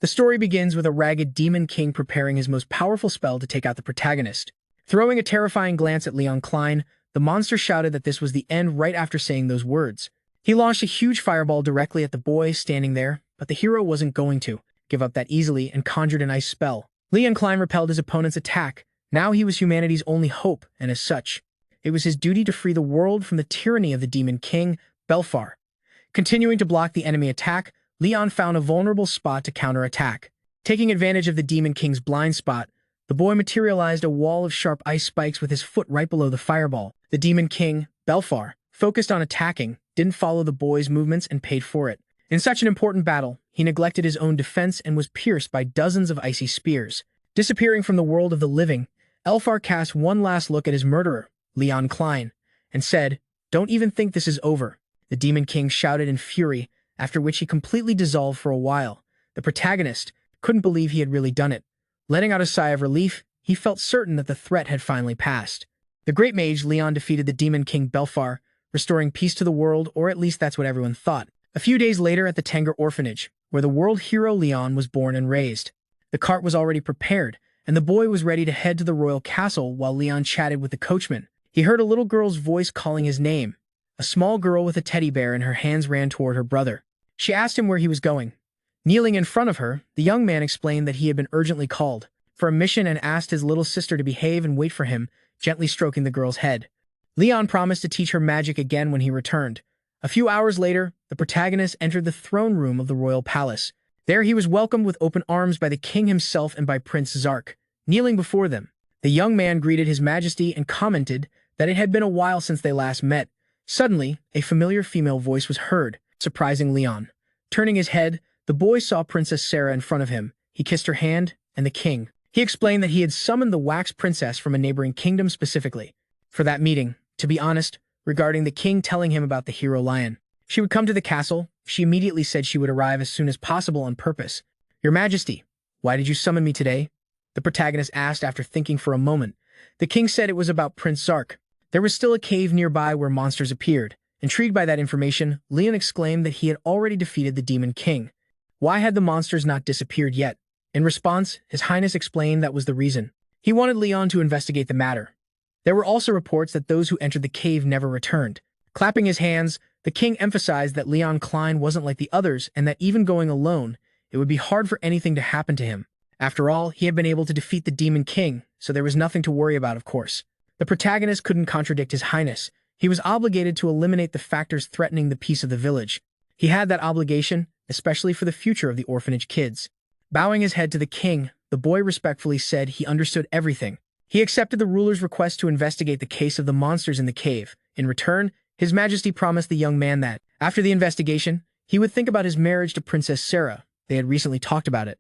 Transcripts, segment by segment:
The story begins with a ragged demon king preparing his most powerful spell to take out the protagonist. Throwing a terrifying glance at Leon Klein, the monster shouted that this was the end right after saying those words. He launched a huge fireball directly at the boy standing there, but the hero wasn't going to give up that easily and conjured an ice spell. Leon Klein repelled his opponent's attack. Now he was humanity's only hope, and as such, it was his duty to free the world from the tyranny of the Demon King, Belfar. Continuing to block the enemy attack, Leon found a vulnerable spot to counterattack. Taking advantage of the Demon King's blind spot, the boy materialized a wall of sharp ice spikes with his foot right below the fireball. The Demon King, Belfar, focused on attacking, didn't follow the boy's movements and paid for it. In such an important battle, he neglected his own defense and was pierced by dozens of icy spears. Disappearing from the world of the living, Belfar cast one last look at his murderer, Leon Klein, and said, "Don't even think this is over." The Demon King shouted in fury, after which he completely dissolved for a while. The protagonist couldn't believe he had really done it. Letting out a sigh of relief, he felt certain that the threat had finally passed. The great mage Leon defeated the Demon King Belfar, restoring peace to the world, or at least that's what everyone thought. A few days later at the Tenger orphanage, where the world hero Leon was born and raised. The cart was already prepared, and the boy was ready to head to the royal castle while Leon chatted with the coachman. He heard a little girl's voice calling his name. A small girl with a teddy bear in her hands ran toward her brother. She asked him where he was going. Kneeling in front of her, the young man explained that he had been urgently called for a mission and asked his little sister to behave and wait for him, gently stroking the girl's head. Leon promised to teach her magic again when he returned. A few hours later, the protagonist entered the throne room of the royal palace. There he was welcomed with open arms by the king himself and by Prince Zark. Kneeling before them, the young man greeted his majesty and commented that it had been a while since they last met. Suddenly, a familiar female voice was heard, surprising Leon. Turning his head, the boy saw Princess Sarah in front of him. He kissed her hand, and the king. He explained that he had summoned the wax princess from a neighboring kingdom specifically for that meeting, to be honest, regarding the king telling him about the hero lion. She would come to the castle. She immediately said she would arrive as soon as possible on purpose. "Your Majesty, why did you summon me today?" the protagonist asked after thinking for a moment. The king said it was about Prince Zark. There was still a cave nearby where monsters appeared. Intrigued by that information, Leon exclaimed that he had already defeated the Demon King. Why had the monsters not disappeared yet? In response, His Highness explained that was the reason. He wanted Leon to investigate the matter. There were also reports that those who entered the cave never returned. Clapping his hands, the king emphasized that Leon Klein wasn't like the others and that even going alone, it would be hard for anything to happen to him. After all, he had been able to defeat the Demon King, so there was nothing to worry about, of course. The protagonist couldn't contradict His Highness. He was obligated to eliminate the factors threatening the peace of the village. He had that obligation, especially for the future of the orphanage kids. Bowing his head to the king, the boy respectfully said he understood everything. He accepted the ruler's request to investigate the case of the monsters in the cave. In return, His Majesty promised the young man that, after the investigation, he would think about his marriage to Princess Sarah. They had recently talked about it.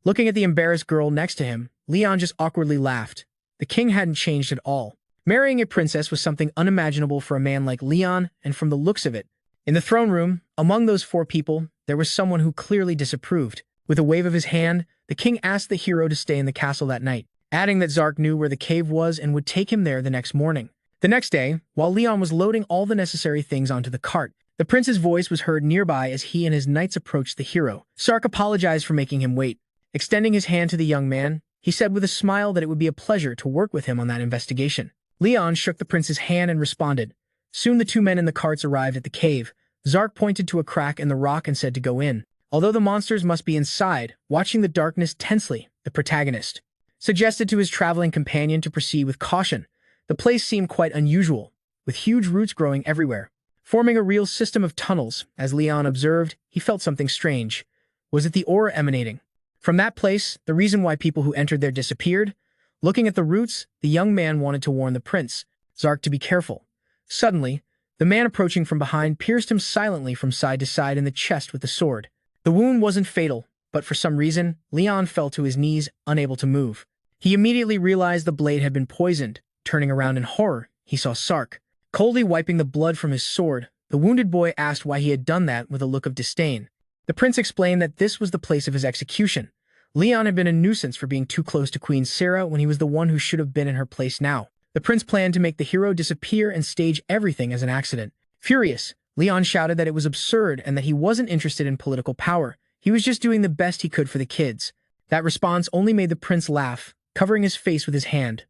Looking at the embarrassed girl next to him, Leon just awkwardly laughed. The king hadn't changed at all. Marrying a princess was something unimaginable for a man like Leon, and from the looks of it. In the throne room, among those four people, there was someone who clearly disapproved. With a wave of his hand, the king asked the hero to stay in the castle that night, adding that Zark knew where the cave was and would take him there the next morning. The next day, while Leon was loading all the necessary things onto the cart, the prince's voice was heard nearby as he and his knights approached the hero. Zark apologized for making him wait. Extending his hand to the young man, he said with a smile that it would be a pleasure to work with him on that investigation. Leon shook the prince's hand and responded. Soon the two men in the carts arrived at the cave. Zark pointed to a crack in the rock and said to go in. Although the monsters must be inside, watching the darkness tensely, the protagonist suggested to his traveling companion to proceed with caution. The place seemed quite unusual, with huge roots growing everywhere, forming a real system of tunnels. As Leon observed, he felt something strange. Was it the aura emanating from that place, the reason why people who entered there disappeared? Looking at the roots, the young man wanted to warn the prince, Zark, to be careful. Suddenly, the man approaching from behind pierced him silently from side to side in the chest with the sword. The wound wasn't fatal, but for some reason, Leon fell to his knees, unable to move. He immediately realized the blade had been poisoned. Turning around in horror, he saw Zark. Coldly wiping the blood from his sword, the wounded boy asked why he had done that with a look of disdain. The prince explained that this was the place of his execution. Leon had been a nuisance for being too close to Queen Sarah when he was the one who should have been in her place now. The prince planned to make the hero disappear and stage everything as an accident. Furious, Leon shouted that it was absurd and that he wasn't interested in political power. He was just doing the best he could for the kids. That response only made the prince laugh, covering his face with his hand.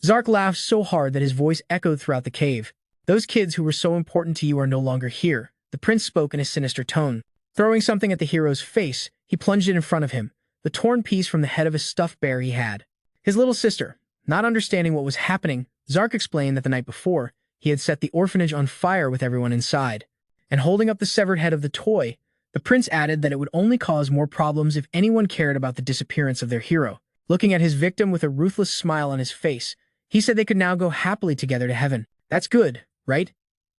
Zark laughed so hard that his voice echoed throughout the cave. Those kids who were so important to you are no longer here, the prince spoke in a sinister tone. Throwing something at the hero's face, he plunged it in front of him, the torn piece from the head of a stuffed bear he had. His little sister. Not understanding what was happening, Zark explained that the night before, he had set the orphanage on fire with everyone inside. And holding up the severed head of the toy, the prince added that it would only cause more problems if anyone cared about the disappearance of their hero. Looking at his victim with a ruthless smile on his face, he said they could now go happily together to heaven. That's good, right?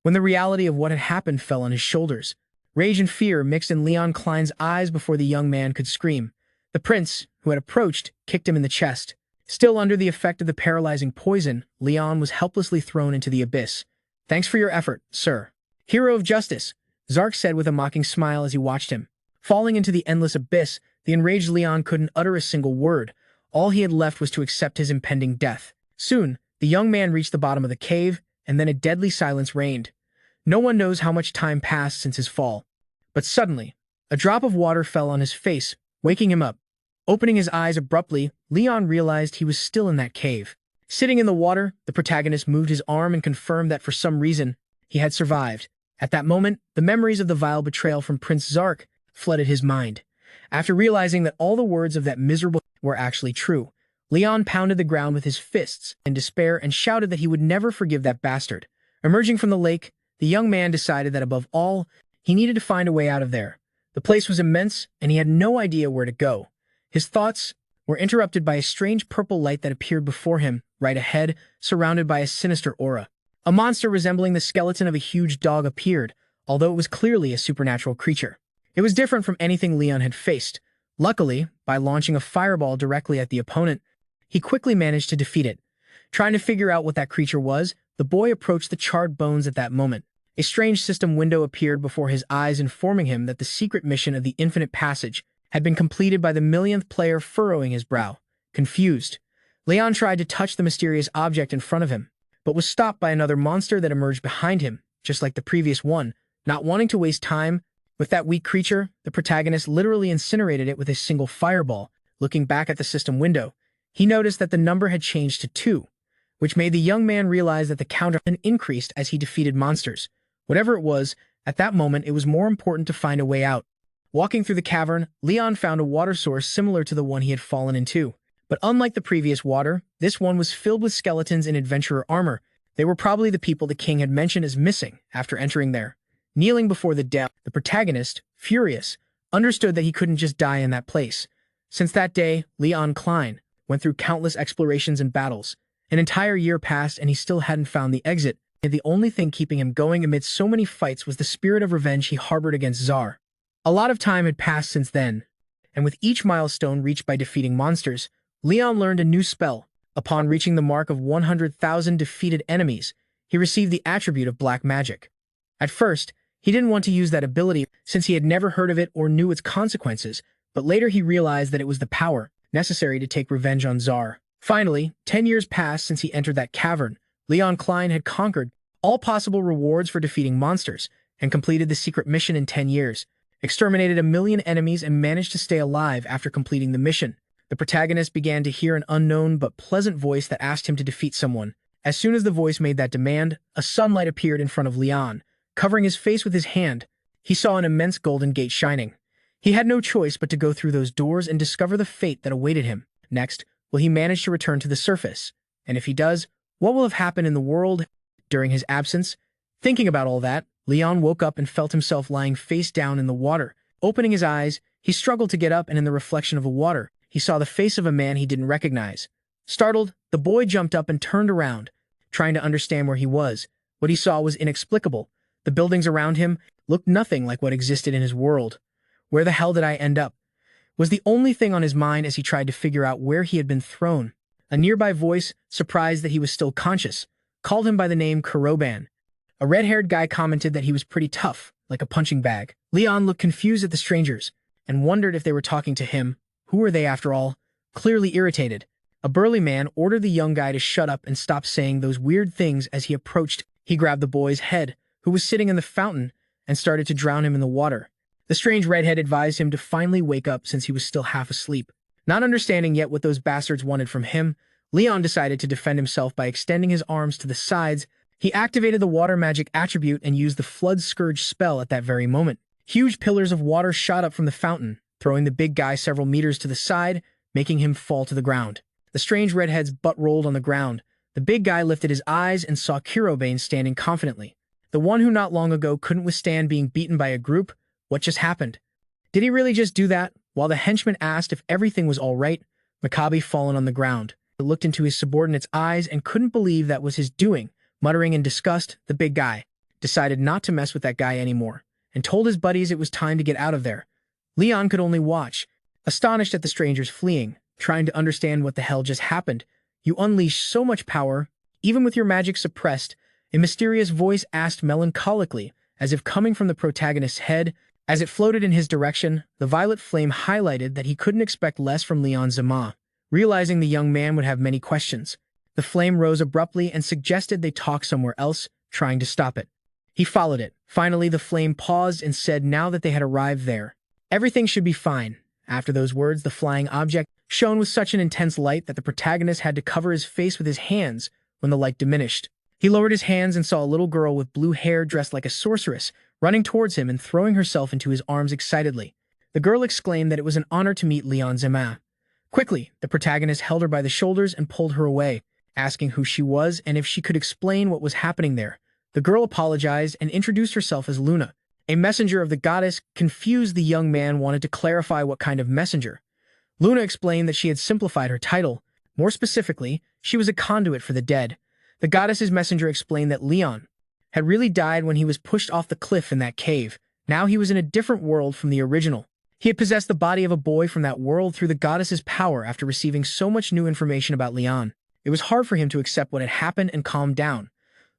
When the reality of what had happened fell on his shoulders, rage and fear mixed in Leon Klein's eyes before the young man could scream. The prince, who had approached, kicked him in the chest. Still under the effect of the paralyzing poison, Leon was helplessly thrown into the abyss. Thanks for your effort, sir. Hero of justice, Zark said with a mocking smile as he watched him. Falling into the endless abyss, the enraged Leon couldn't utter a single word. All he had left was to accept his impending death. Soon, the young man reached the bottom of the cave, and then a deadly silence reigned. No one knows how much time passed since his fall. But suddenly, a drop of water fell on his face, waking him up. Opening his eyes abruptly, Leon realized he was still in that cave. Sitting in the water, the protagonist moved his arm and confirmed that for some reason, he had survived. At that moment, the memories of the vile betrayal from Prince Zark flooded his mind. After realizing that all the words of that miserable were actually true, Leon pounded the ground with his fists in despair and shouted that he would never forgive that bastard. Emerging from the lake, the young man decided that above all, he needed to find a way out of there. The place was immense, and he had no idea where to go. His thoughts were interrupted by a strange purple light that appeared before him, right ahead, surrounded by a sinister aura. A monster resembling the skeleton of a huge dog appeared, although it was clearly a supernatural creature. It was different from anything Leon had faced. Luckily, by launching a fireball directly at the opponent, he quickly managed to defeat it. Trying to figure out what that creature was, the boy approached the charred bones at that moment. A strange system window appeared before his eyes, informing him that the secret mission of the Infinite Passage had been completed by the millionth player, furrowing his brow. Confused, Leon tried to touch the mysterious object in front of him, but was stopped by another monster that emerged behind him, just like the previous one. Not wanting to waste time with that weak creature, the protagonist literally incinerated it with a single fireball. Looking back at the system window, he noticed that the number had changed to 2, which made the young man realize that the counter had increased as he defeated monsters. Whatever it was, at that moment it was more important to find a way out. Walking through the cavern, Leon found a water source similar to the one he had fallen into. But unlike the previous water, this one was filled with skeletons in adventurer armor. They were probably the people the king had mentioned as missing after entering there. Kneeling before the dead, the protagonist, furious, understood that he couldn't just die in that place. Since that day, Leon Klein went through countless explorations and battles. An entire year passed and he still hadn't found the exit, and the only thing keeping him going amidst so many fights was the spirit of revenge he harbored against Zark. A lot of time had passed since then, and with each milestone reached by defeating monsters, Leon learned a new spell. Upon reaching the mark of 100,000 defeated enemies, he received the attribute of black magic. At first, he didn't want to use that ability since he had never heard of it or knew its consequences, but later he realized that it was the power necessary to take revenge on Zark. Finally, 10 years passed since he entered that cavern. Leon Klein had conquered all possible rewards for defeating monsters and completed the secret mission in 10 years. Exterminated 1 million enemies and managed to stay alive after completing the mission. The protagonist began to hear an unknown but pleasant voice that asked him to defeat someone. As soon as the voice made that demand, a sunlight appeared in front of Leon. Covering his face with his hand, he saw an immense golden gate shining. He had no choice but to go through those doors and discover the fate that awaited him. Next, will he manage to return to the surface? And if he does, what will have happened in the world during his absence? Thinking about all that, Leon woke up and felt himself lying face down in the water. Opening his eyes, he struggled to get up, and in the reflection of the water, he saw the face of a man he didn't recognize. Startled, the boy jumped up and turned around, trying to understand where he was. What he saw was inexplicable. The buildings around him looked nothing like what existed in his world. Where the hell did I end up? Was the only thing on his mind as he tried to figure out where he had been thrown. A nearby voice, surprised that he was still conscious, called him by the name Kuroban. A red-haired guy commented that he was pretty tough, like a punching bag. Leon looked confused at the strangers and wondered if they were talking to him. Who were they after all? Clearly irritated, a burly man ordered the young guy to shut up and stop saying those weird things. As he approached, he grabbed the boy's head, who was sitting in the fountain, and started to drown him in the water. The strange redhead advised him to finally wake up since he was still half asleep. Not understanding yet what those bastards wanted from him, Leon decided to defend himself by extending his arms to the sides. He activated the water magic attribute and used the Flood Scourge spell at that very moment. Huge pillars of water shot up from the fountain, throwing the big guy several meters to the side, making him fall to the ground. The strange redhead's butt rolled on the ground. The big guy lifted his eyes and saw Kirobane standing confidently. The one who not long ago couldn't withstand being beaten by a group. What just happened? Did he really just do that? While the henchman asked if everything was all right, Makabe fallen on the ground. He looked into his subordinate's eyes and couldn't believe that was his doing. Muttering in disgust, the big guy decided not to mess with that guy anymore and told his buddies it was time to get out of there. Leon could only watch, astonished at the strangers fleeing, trying to understand what the hell just happened. You unleash so much power, even with your magic suppressed, a mysterious voice asked melancholically, as if coming from the protagonist's head. As it floated in his direction, the violet flame highlighted that he couldn't expect less from Leon Zama. Realizing the young man would have many questions, the flame rose abruptly and suggested they talk somewhere else, trying to stop it. He followed it. Finally, the flame paused and said now that they had arrived there, everything should be fine. After those words, the flying object shone with such an intense light that the protagonist had to cover his face with his hands when the light diminished. He lowered his hands and saw a little girl with blue hair dressed like a sorceress, running towards him and throwing herself into his arms excitedly. The girl exclaimed that it was an honor to meet Leon Zama. Quickly, the protagonist held her by the shoulders and pulled her away, asking who she was and if she could explain what was happening there. The girl apologized and introduced herself as Luna, a messenger of the goddess. Confused, the young man wanted to clarify what kind of messenger. Luna explained that she had simplified her title. More specifically, she was a conduit for the dead. The goddess's messenger explained that Leon had really died when he was pushed off the cliff in that cave. Now he was in a different world from the original. He had possessed the body of a boy from that world through the goddess's power after receiving so much new information about Leon. It was hard for him to accept what had happened and calm down.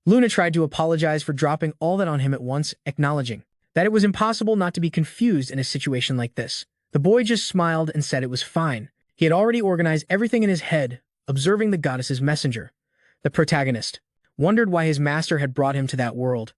Luna tried to apologize for dropping all that on him at once, acknowledging that it was impossible not to be confused in a situation like this. The boy just smiled and said it was fine. He had already organized everything in his head, observing the goddess's messenger. The protagonist wondered why his master had brought him to that world.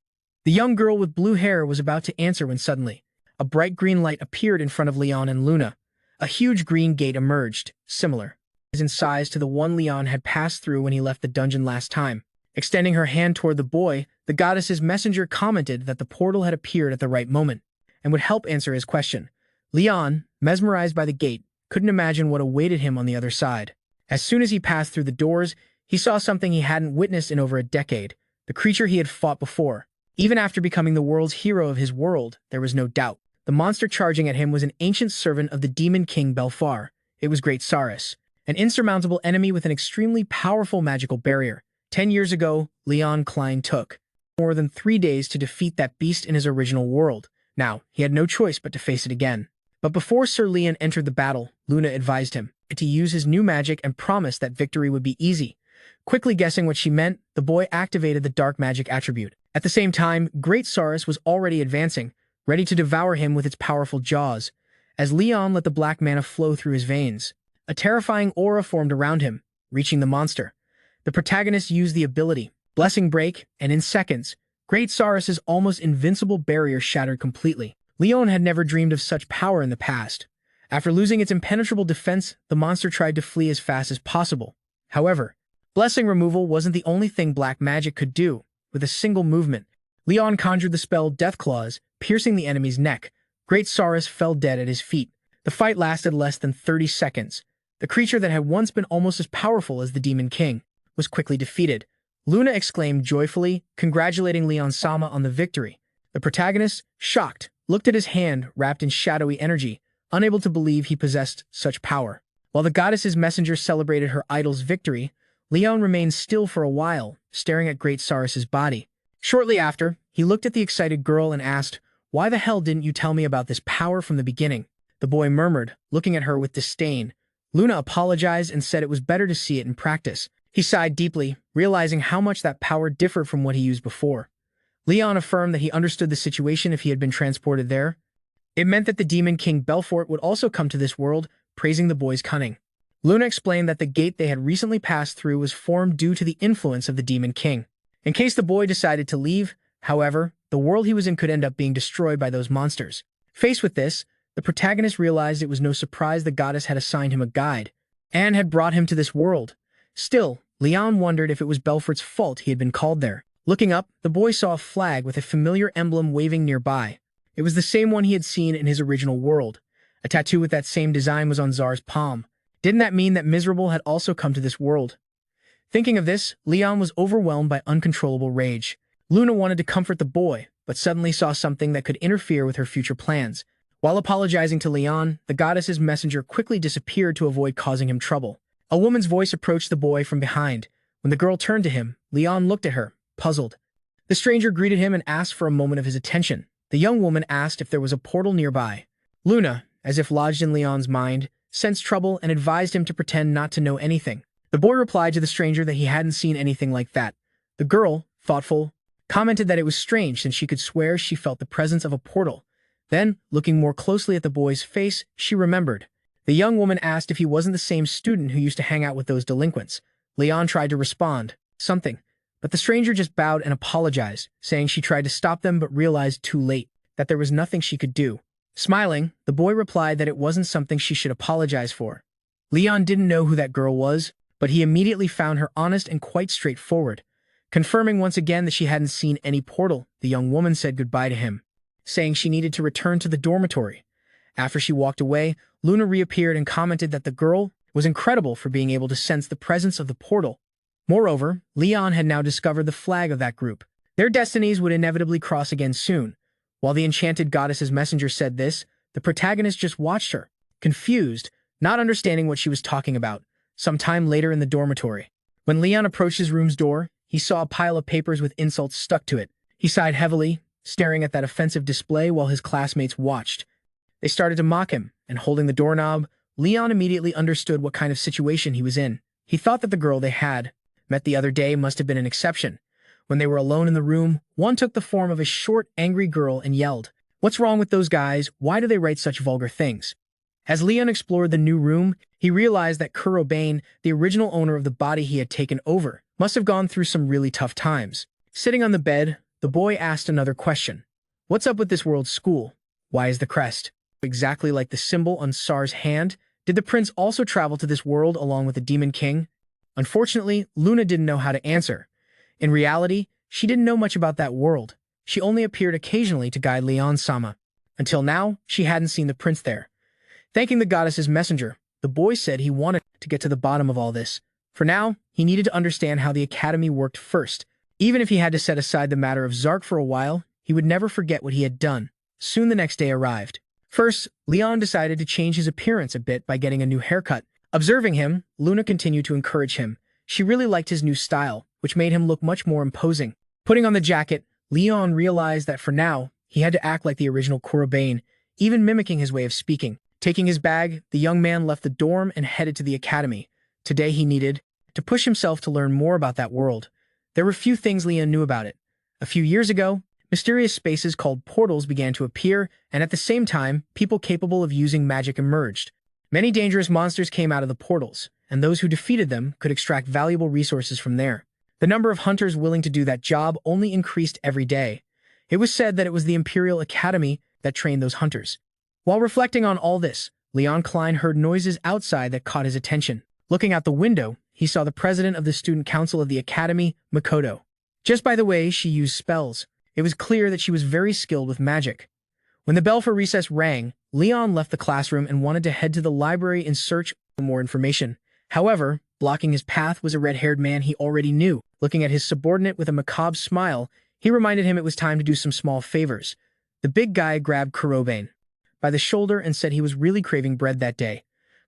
The young girl with blue hair was about to answer when suddenly, a bright green light appeared in front of Leon and Luna. A huge green gate emerged, similar in size to the one Leon had passed through when he left the dungeon last time. Extending her hand toward the boy, the goddess's messenger commented that the portal had appeared at the right moment and would help answer his question. Leon, mesmerized by the gate, couldn't imagine what awaited him on the other side. As soon as he passed through the doors, he saw something he hadn't witnessed in over a decade, the creature he had fought before. Even after becoming the world's hero of his world, there was no doubt. The monster charging at him was an ancient servant of the Demon King Belfar. It was Great Saurus, an insurmountable enemy with an extremely powerful magical barrier. 10 years ago, Leon Klein took more than 3 days to defeat that beast in his original world. Now, he had no choice but to face it again. But before Sir Leon entered the battle, Luna advised him to use his new magic and promised that victory would be easy. Quickly guessing what she meant, the boy activated the dark magic attribute. At the same time, Great Saurus was already advancing, ready to devour him with its powerful jaws. As Leon let the black mana flow through his veins, a terrifying aura formed around him, reaching the monster. The protagonist used the ability, Blessing Break, and in seconds, Great Saurus's almost invincible barrier shattered completely. Leon had never dreamed of such power in the past. After losing its impenetrable defense, the monster tried to flee as fast as possible. However, blessing removal wasn't the only thing black magic could do. With a single movement, Leon conjured the spell Death Claws, piercing the enemy's neck. Great Saurus fell dead at his feet. The fight lasted less than 30 seconds. The creature that had once been almost as powerful as the Demon King was quickly defeated. Luna exclaimed joyfully, congratulating Leon Sama on the victory. The protagonist, shocked, looked at his hand wrapped in shadowy energy, unable to believe he possessed such power. While the goddess's messenger celebrated her idol's victory, Leon remained still for a while, staring at Great Saurus's body. Shortly after, he looked at the excited girl and asked, "Why the hell didn't you tell me about this power from the beginning?" The boy murmured, looking at her with disdain. Luna apologized and said it was better to see it in practice. He sighed deeply, realizing how much that power differed from what he used before. Leon affirmed that he understood the situation if he had been transported there. It meant that the Demon King Belfort would also come to this world, praising the boy's cunning. Luna explained that the gate they had recently passed through was formed due to the influence of the Demon King. In case the boy decided to leave, however, the world he was in could end up being destroyed by those monsters. Faced with this, the protagonist realized it was no surprise the goddess had assigned him a guide and had brought him to this world. Still, Leon wondered if it was Belfar's fault he had been called there. Looking up, the boy saw a flag with a familiar emblem waving nearby. It was the same one he had seen in his original world. A tattoo with that same design was on Zar's palm. Didn't that mean that Miserable had also come to this world? Thinking of this, Leon was overwhelmed by uncontrollable rage. Luna wanted to comfort the boy, but suddenly saw something that could interfere with her future plans. While apologizing to Leon, the goddess's messenger quickly disappeared to avoid causing him trouble. A woman's voice approached the boy from behind. When the girl turned to him, Leon looked at her, puzzled. The stranger greeted him and asked for a moment of his attention. The young woman asked if there was a portal nearby. Luna, as if lodged in Leon's mind, sensed trouble and advised him to pretend not to know anything. The boy replied to the stranger that he hadn't seen anything like that. The girl, thoughtful, commented that it was strange since she could swear she felt the presence of a portal. Then, looking more closely at the boy's face, she remembered. The young woman asked if he wasn't the same student who used to hang out with those delinquents. Leon tried to respond, something, but the stranger just bowed and apologized, saying she tried to stop them but realized too late that there was nothing she could do. Smiling, the boy replied that it wasn't something she should apologize for. Leon didn't know who that girl was, but he immediately found her honest and quite straightforward. Confirming once again that she hadn't seen any portal, the young woman said goodbye to him, saying she needed to return to the dormitory. After she walked away, Luna reappeared and commented that the girl was incredible for being able to sense the presence of the portal. Moreover, Leon had now discovered the flag of that group. Their destinies would inevitably cross again soon. While the enchanted goddess's messenger said this, the protagonist just watched her, confused, not understanding what she was talking about. Sometime later in the dormitory, when Leon approached his room's door, he saw a pile of papers with insults stuck to it. He sighed heavily, staring at that offensive display while his classmates watched. They started to mock him, and holding the doorknob, Leon immediately understood what kind of situation he was in. He thought that the girl they had met the other day must have been an exception. When they were alone in the room, one took the form of a short, angry girl and yelled, "What's wrong with those guys? Why do they write such vulgar things?" As Leon explored the new room, he realized that Kurobain, the original owner of the body he had taken over, must have gone through some really tough times. Sitting on the bed, the boy asked another question. "What's up with this world's school? Why is the crest exactly like the symbol on Sar's hand? Did the prince also travel to this world along with the Demon King?" Unfortunately, Luna didn't know how to answer. In reality, she didn't know much about that world. She only appeared occasionally to guide Leon-sama. Until now, she hadn't seen the prince there. Thanking the goddess's messenger, the boy said he wanted to get to the bottom of all this. For now, he needed to understand how the academy worked first. Even if he had to set aside the matter of Zark for a while, he would never forget what he had done. Soon the next day arrived. First, Leon decided to change his appearance a bit by getting a new haircut. Observing him, Luna continued to encourage him. She really liked his new style, which made him look much more imposing. Putting on the jacket, Leon realized that for now, he had to act like the original Kurobain, even mimicking his way of speaking. Taking his bag, the young man left the dorm and headed to the academy. Today he needed to push himself to learn more about that world. There were few things Leon knew about it. A few years ago, mysterious spaces called portals began to appear, and at the same time, people capable of using magic emerged. Many dangerous monsters came out of the portals, and those who defeated them could extract valuable resources from there. The number of hunters willing to do that job only increased every day. It was said that it was the Imperial Academy that trained those hunters. While reflecting on all this, Leon Klein heard noises outside that caught his attention. Looking out the window, he saw the president of the student council of the academy, Mikoto. Just by the way she used spells, it was clear that she was very skilled with magic. When the bell for recess rang, Leon left the classroom and wanted to head to the library in search for more information. However, blocking his path was a red-haired man he already knew. Looking at his subordinate with a macabre smile, he reminded him it was time to do some small favors. The big guy grabbed Kurobain by the shoulder and said he was really craving bread that day.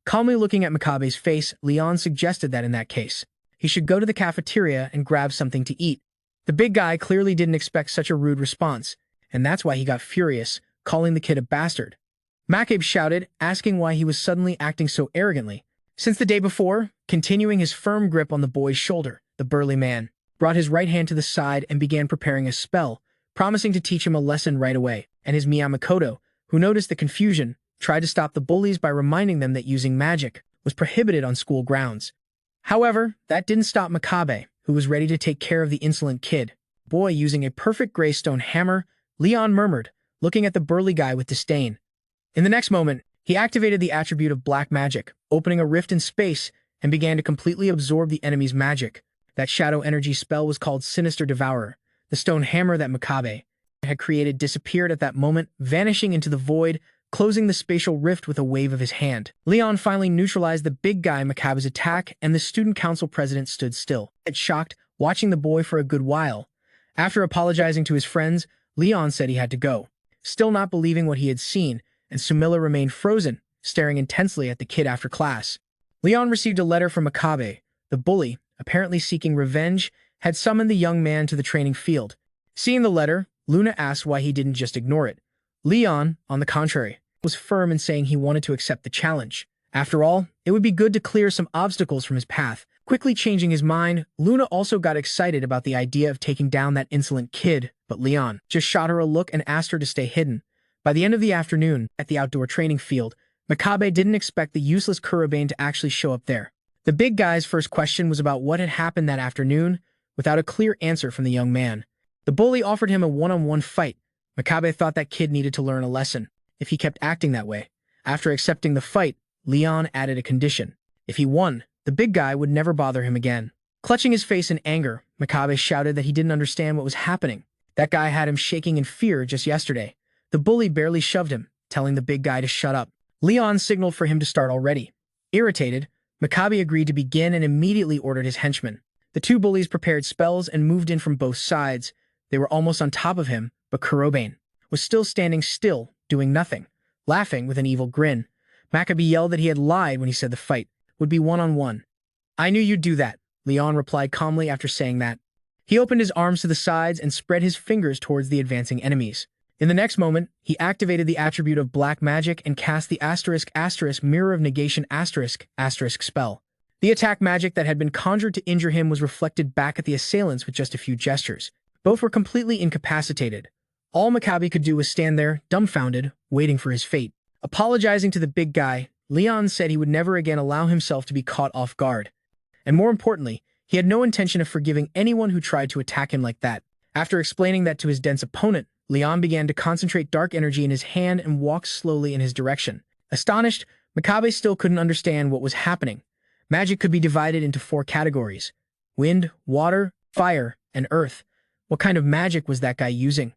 Calmly looking at Makabe's face, Leon suggested that in that case, he should go to the cafeteria and grab something to eat. The big guy clearly didn't expect such a rude response, and that's why he got furious, calling the kid a bastard. Makabe shouted, asking why he was suddenly acting so arrogantly. Since the day before, continuing his firm grip on the boy's shoulder, the burly man brought his right hand to the side and began preparing a spell, promising to teach him a lesson right away. And his Mikoto, who noticed the confusion, tried to stop the bullies by reminding them that using magic was prohibited on school grounds. However, that didn't stop Makabe, who was ready to take care of the insolent kid. "Boy, using a perfect gray stone hammer," Leon murmured, looking at the burly guy with disdain. In the next moment, he activated the attribute of black magic, opening a rift in space, and began to completely absorb the enemy's magic. That shadow energy spell was called Sinister Devourer. The stone hammer that Makabe had created disappeared at that moment, vanishing into the void, closing the spatial rift with a wave of his hand. Leon finally neutralized the big guy Makabe's attack, and the student council president stood still, shocked, watching the boy for a good while. After apologizing to his friends, Leon said he had to go, still not believing what he had seen, and Sumilla remained frozen, staring intensely at the kid after class. Leon received a letter from Makabe. The bully, apparently seeking revenge, had summoned the young man to the training field. Seeing the letter, Luna asked why he didn't just ignore it. Leon, on the contrary, was firm in saying he wanted to accept the challenge. After all, it would be good to clear some obstacles from his path. Quickly changing his mind, Luna also got excited about the idea of taking down that insolent kid, but Leon just shot her a look and asked her to stay hidden. By the end of the afternoon, at the outdoor training field, Makabe didn't expect the useless Kurobane to actually show up there. The big guy's first question was about what had happened that afternoon, without a clear answer from the young man. The bully offered him a one-on-one fight. Makabe thought that kid needed to learn a lesson, if he kept acting that way. After accepting the fight, Leon added a condition. If he won, the big guy would never bother him again. Clutching his face in anger, Makabe shouted that he didn't understand what was happening. That guy had him shaking in fear just yesterday. The bully barely shoved him, telling the big guy to shut up. Leon signaled for him to start already. Irritated, Makabe agreed to begin and immediately ordered his henchmen. The two bullies prepared spells and moved in from both sides. They were almost on top of him, but Kurobane was still standing still, doing nothing, laughing with an evil grin. Makabe yelled that he had lied when he said the fight would be one-on-one. "I knew you'd do that," Leon replied calmly after saying that. He opened his arms to the sides and spread his fingers towards the advancing enemies. In the next moment, he activated the attribute of black magic and cast the *** Mirror of Negation *** spell. The attack magic that had been conjured to injure him was reflected back at the assailants with just a few gestures. Both were completely incapacitated. All Makabe could do was stand there, dumbfounded, waiting for his fate. Apologizing to the big guy, Leon said he would never again allow himself to be caught off guard. And more importantly, he had no intention of forgiving anyone who tried to attack him like that. After explaining that to his dense opponent, Leon began to concentrate dark energy in his hand and walk slowly in his direction. Astonished, Makabe still couldn't understand what was happening. Magic could be divided into 4 categories: wind, water, fire, and earth. What kind of magic was that guy using?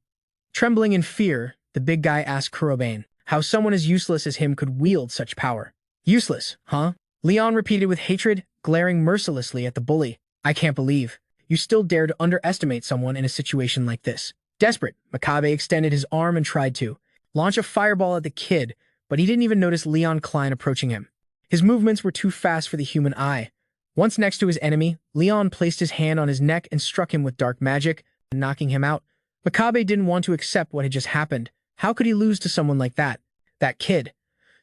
Trembling in fear, the big guy asked Kurobane how someone as useless as him could wield such power. "Useless, huh?" Leon repeated with hatred, glaring mercilessly at the bully. "I can't believe you still dare to underestimate someone in a situation like this." Desperate, Makabe extended his arm and tried to launch a fireball at the kid, but he didn't even notice Leon Klein approaching him. His movements were too fast for the human eye. Once next to his enemy, Leon placed his hand on his neck and struck him with dark magic, knocking him out. Makabe didn't want to accept what had just happened. How could he lose to someone like that? That kid.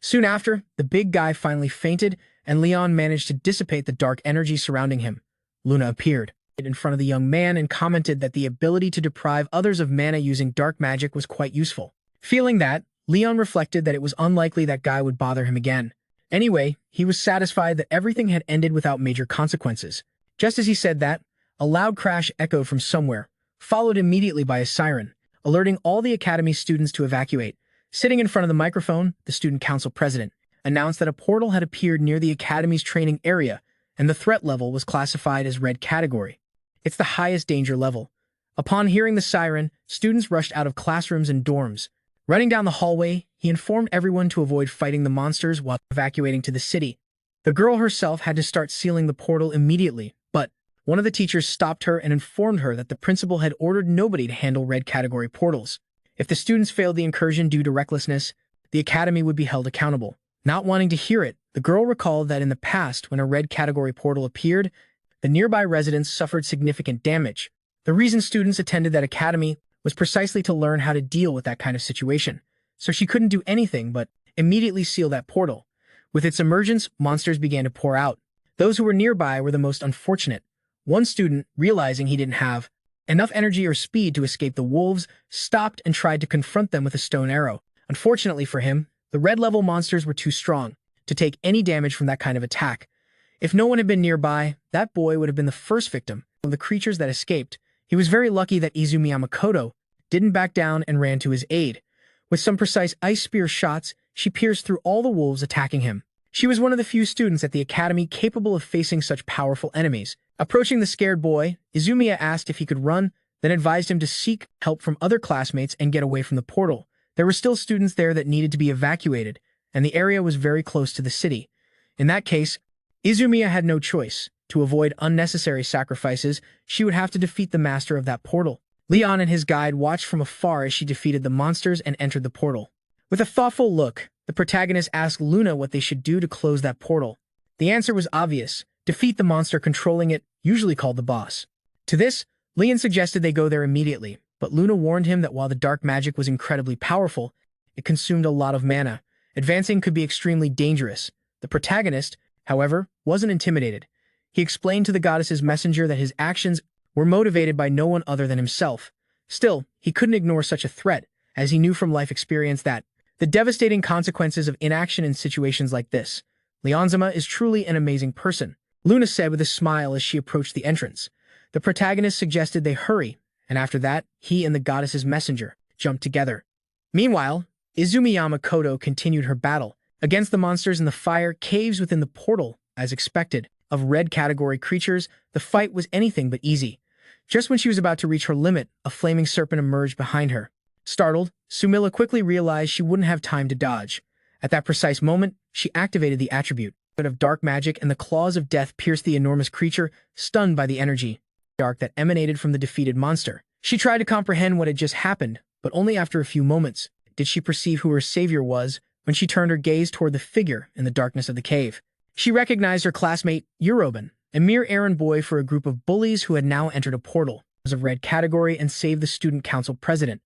Soon after, the big guy finally fainted, and Leon managed to dissipate the dark energy surrounding him. Luna appeared in front of the young man and commented that the ability to deprive others of mana using dark magic was quite useful. Feeling that, Leon reflected that it was unlikely that guy would bother him again. Anyway, he was satisfied that everything had ended without major consequences. Just as he said that, a loud crash echoed from somewhere, followed immediately by a siren, alerting all the academy students to evacuate. Sitting in front of the microphone, the student council president announced that a portal had appeared near the academy's training area, and the threat level was classified as red category. It's the highest danger level. Upon hearing the siren, students rushed out of classrooms and dorms. Running down the hallway, he informed everyone to avoid fighting the monsters while evacuating to the city. The girl herself had to start sealing the portal immediately, but one of the teachers stopped her and informed her that the principal had ordered nobody to handle red category portals. If the students failed the incursion due to recklessness, the academy would be held accountable. Not wanting to hear it, the girl recalled that in the past, when a red category portal appeared, the nearby residents suffered significant damage. The reason students attended that academy was precisely to learn how to deal with that kind of situation, so she couldn't do anything but immediately seal that portal. With its emergence, monsters began to pour out. Those who were nearby were the most unfortunate. One student, realizing he didn't have enough energy or speed to escape the wolves, stopped and tried to confront them with a stone arrow. Unfortunately for him, the red-level monsters were too strong to take any damage from that kind of attack. If no one had been nearby, that boy would have been the first victim of the creatures that escaped. He was very lucky that Izumi Mikoto didn't back down and ran to his aid. With some precise ice spear shots, she pierced through all the wolves attacking him. She was one of the few students at the academy capable of facing such powerful enemies. Approaching the scared boy, Izumiya asked if he could run, then advised him to seek help from other classmates and get away from the portal. There were still students there that needed to be evacuated, and the area was very close to the city. In that case, Izumiya had no choice. To avoid unnecessary sacrifices, she would have to defeat the master of that portal. Leon and his guide watched from afar as she defeated the monsters and entered the portal. With a thoughtful look, the protagonist asked Luna what they should do to close that portal. The answer was obvious: defeat the monster controlling it, usually called the boss. To this, Leon suggested they go there immediately, but Luna warned him that while the dark magic was incredibly powerful, it consumed a lot of mana. Advancing could be extremely dangerous. The protagonist, however, wasn't intimidated. He explained to the goddess's messenger that his actions were motivated by no one other than himself. Still, he couldn't ignore such a threat, as he knew from life experience that the devastating consequences of inaction in situations like this. Leonzima is truly an amazing person, Luna said with a smile as she approached the entrance. The protagonist suggested they hurry, and after that, he and the goddess's messenger jumped together. Meanwhile, Izumiya Mikoto continued her battle against the monsters in the fire caves within the portal. As expected of red category creatures, the fight was anything but easy. Just when she was about to reach her limit, a flaming serpent emerged behind her. Startled, Sumilla quickly realized she wouldn't have time to dodge. At that precise moment, she activated the attribute of dark magic, and the claws of death pierced the enormous creature, stunned by the energy dark that emanated from the defeated monster. She tried to comprehend what had just happened, but only after a few moments did she perceive who her savior was when she turned her gaze toward the figure in the darkness of the cave. She recognized her classmate, Urobin, a mere errand boy for a group of bullies who had now entered a portal of red category and saved the student council president.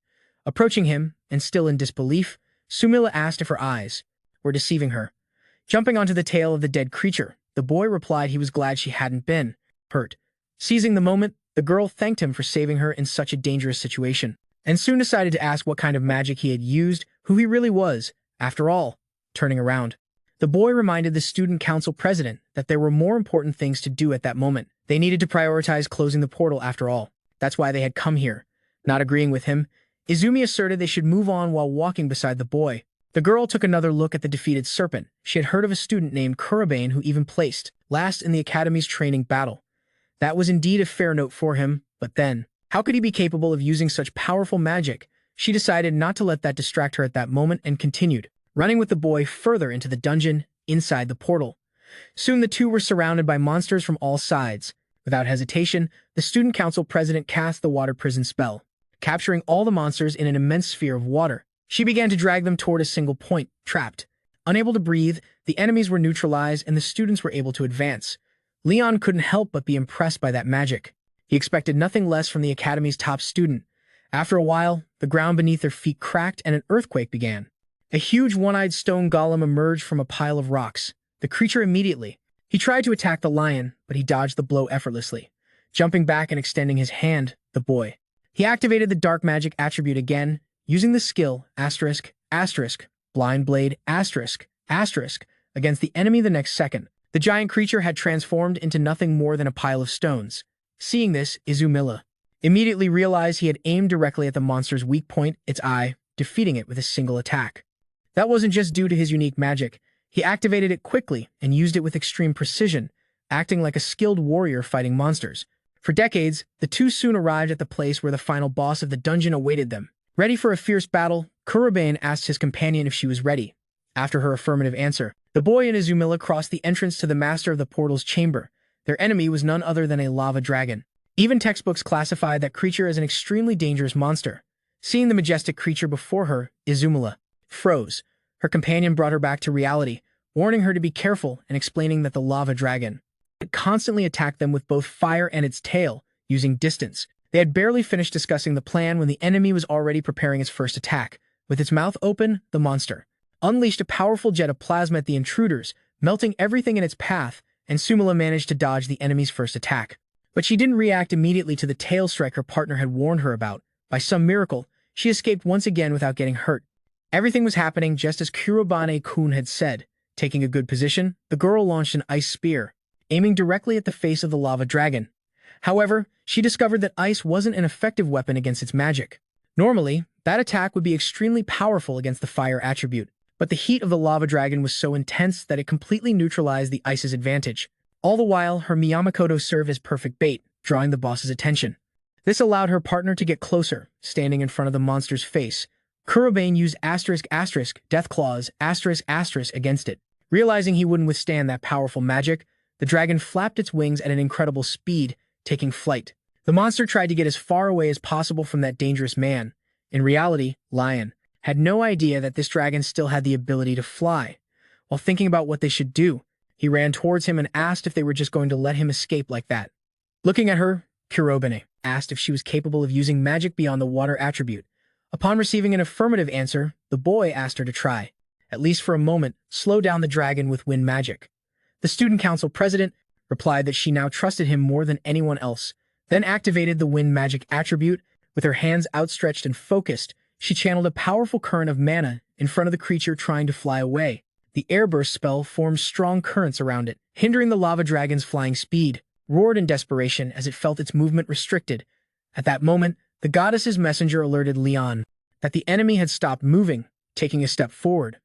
Approaching him, and still in disbelief, Sumilla asked if her eyes were deceiving her. Jumping onto the tail of the dead creature, the boy replied he was glad she hadn't been hurt. Seizing the moment, the girl thanked him for saving her in such a dangerous situation, and soon decided to ask what kind of magic he had used, who he really was. After all, turning around, the boy reminded the student council president that there were more important things to do at that moment. They needed to prioritize closing the portal after all. That's why they had come here. Not agreeing with him, Izumi asserted they should move on while walking beside the boy. The girl took another look at the defeated serpent. She had heard of a student named Kurabane who even placed last in the academy's training battle. That was indeed a fair note for him, but then, how could he be capable of using such powerful magic? She decided not to let that distract her at that moment and continued, running with the boy further into the dungeon inside the portal. Soon the two were surrounded by monsters from all sides. Without hesitation, the student council president cast the water prison spell, capturing all the monsters in an immense sphere of water. She began to drag them toward a single point, trapped. Unable to breathe, the enemies were neutralized and the students were able to advance. Leon couldn't help but be impressed by that magic. He expected nothing less from the academy's top student. After a while, the ground beneath their feet cracked and an earthquake began. A huge one-eyed stone golem emerged from a pile of rocks. The creature immediately. He tried to attack the lion, but he dodged the blow effortlessly. Jumping back and extending his hand, the boy. He activated the dark magic attribute again, using the skill blind blade against the enemy the next second. The giant creature had transformed into nothing more than a pile of stones. Seeing this, Izumilla immediately realized he had aimed directly at the monster's weak point, its eye, defeating it with a single attack. That wasn't just due to his unique magic. He activated it quickly and used it with extreme precision, acting like a skilled warrior fighting monsters. For decades, the two soon arrived at the place where the final boss of the dungeon awaited them. Ready for a fierce battle, Kurabane asked his companion if she was ready. After her affirmative answer, the boy and Izumilla crossed the entrance to the master of the portal's chamber. Their enemy was none other than a lava dragon. Even textbooks classified that creature as an extremely dangerous monster. Seeing the majestic creature before her, Izumilla froze. Her companion brought her back to reality, warning her to be careful and explaining that the lava dragon had constantly attacked them with both fire and its tail, using distance. They had barely finished discussing the plan when the enemy was already preparing its first attack. With its mouth open, the monster unleashed a powerful jet of plasma at the intruders, melting everything in its path, and Sumilla managed to dodge the enemy's first attack. But she didn't react immediately to the tail strike her partner had warned her about. By some miracle, she escaped once again without getting hurt. Everything was happening just as Kurobane-kun had said. Taking a good position, the girl launched an ice spear, aiming directly at the face of the lava dragon. However, she discovered that ice wasn't an effective weapon against its magic. Normally, that attack would be extremely powerful against the fire attribute, but the heat of the lava dragon was so intense that it completely neutralized the ice's advantage. All the while, her Mikoto served as perfect bait, drawing the boss's attention. This allowed her partner to get closer, standing in front of the monster's face. Kurobane used death claws against it. Realizing he wouldn't withstand that powerful magic, the dragon flapped its wings at an incredible speed, taking flight. The monster tried to get as far away as possible from that dangerous man. In reality, Lion had no idea that this dragon still had the ability to fly. While thinking about what they should do, he ran towards him and asked if they were just going to let him escape like that. Looking at her, Kurobane asked if she was capable of using magic beyond the water attribute. Upon receiving an affirmative answer, the boy asked her to try, at least for a moment, slow down the dragon with wind magic. The student council president replied that she now trusted him more than anyone else, then activated the wind magic attribute. With her hands outstretched and focused, she channeled a powerful current of mana in front of the creature trying to fly away. The airburst spell formed strong currents around it, hindering the lava dragon's flying speed, roared in desperation as it felt its movement restricted. At that moment, the goddess's messenger alerted Leon that the enemy had stopped moving, taking a step forward.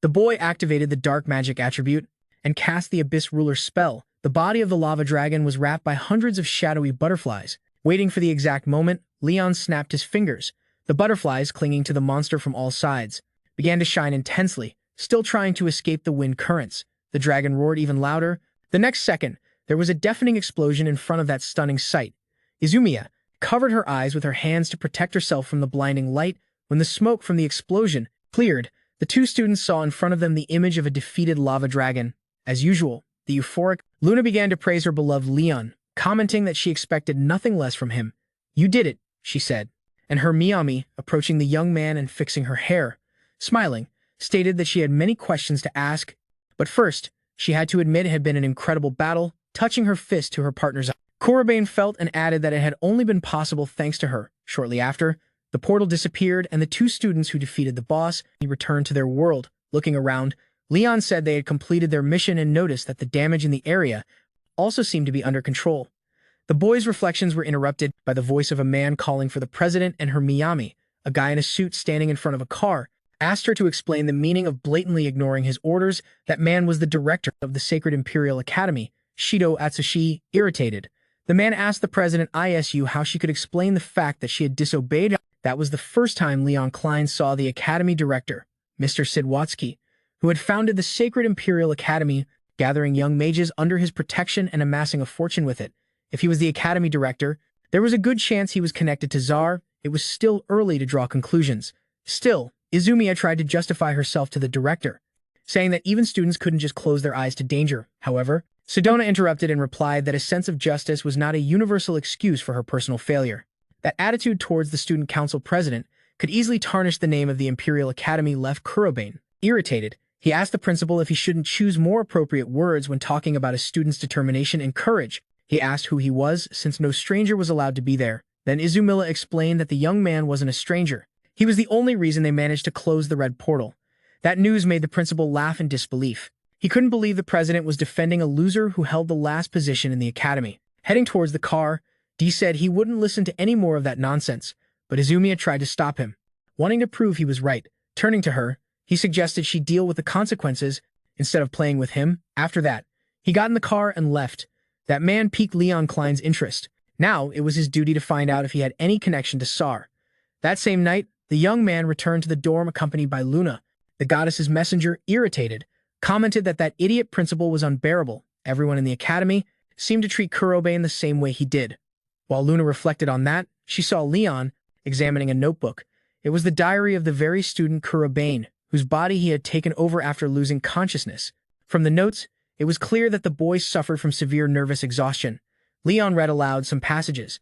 The boy activated the dark magic attribute and cast the Abyss Ruler spell. The body of the lava dragon was wrapped by hundreds of shadowy butterflies. Waiting for the exact moment, Leon snapped his fingers. The butterflies, clinging to the monster from all sides, began to shine intensely, still trying to escape the wind currents. The dragon roared even louder. The next second, there was a deafening explosion in front of that stunning sight. Izumiya covered her eyes with her hands to protect herself from the blinding light. When the smoke from the explosion cleared, the two students saw in front of them the image of a defeated lava dragon. As usual, the euphoric Luna began to praise her beloved Leon, commenting that she expected nothing less from him. "You did it," she said. And her Miyami, approaching the young man and fixing her hair, smiling, stated that she had many questions to ask. But first, she had to admit it had been an incredible battle, touching her fist to her partner's eye. Kurobane felt and added that it had only been possible thanks to her. Shortly after, the portal disappeared and the two students who defeated the boss returned to their world. Looking around, Leon said they had completed their mission and noticed that the damage in the area also seemed to be under control. The boys' reflections were interrupted by the voice of a man calling for the president, and her Miyami, a guy in a suit standing in front of a car, asked her to explain the meaning of blatantly ignoring his orders. That man was the director of the Sacred Imperial Academy, Shido Atsushi, irritated. The man asked the president ISU how she could explain the fact that she had disobeyed. That was the first time Leon Klein saw the academy director, Mr. Sidwatsky, who had founded the Sacred Imperial Academy, gathering young mages under his protection and amassing a fortune with it. If he was the academy director, there was a good chance he was connected to Czar. It was still early to draw conclusions. Still, Izumiya tried to justify herself to the director, saying that even students couldn't just close their eyes to danger. However, Sedona interrupted and replied that a sense of justice was not a universal excuse for her personal failure. That attitude towards the student council president could easily tarnish the name of the Imperial Academy. Left Kurobane irritated. He asked the principal if he shouldn't choose more appropriate words when talking about a student's determination and courage. He asked who he was, since no stranger was allowed to be there. Then Izumila explained that the young man wasn't a stranger. He was the only reason they managed to close the red portal. That news made the principal laugh in disbelief. He couldn't believe the president was defending a loser who held the last position in the academy. Heading towards the car, D said he wouldn't listen to any more of that nonsense, but Izumiya tried to stop him, wanting to prove he was right. Turning to her, he suggested she deal with the consequences instead of playing with him. After that, he got in the car and left. That man piqued Leon Klein's interest. Now it was his duty to find out if he had any connection to Tsar. That same night, the young man returned to the dorm accompanied by Luna. The goddess's messenger, irritated, commented that that idiot principal was unbearable. Everyone in the academy seemed to treat Kurobane the same way he did. While Luna reflected on that, she saw Leon examining a notebook. It was the diary of the very student Kurobane, whose body he had taken over after losing consciousness. From the notes, it was clear that the boy suffered from severe nervous exhaustion. Leon read aloud some passages.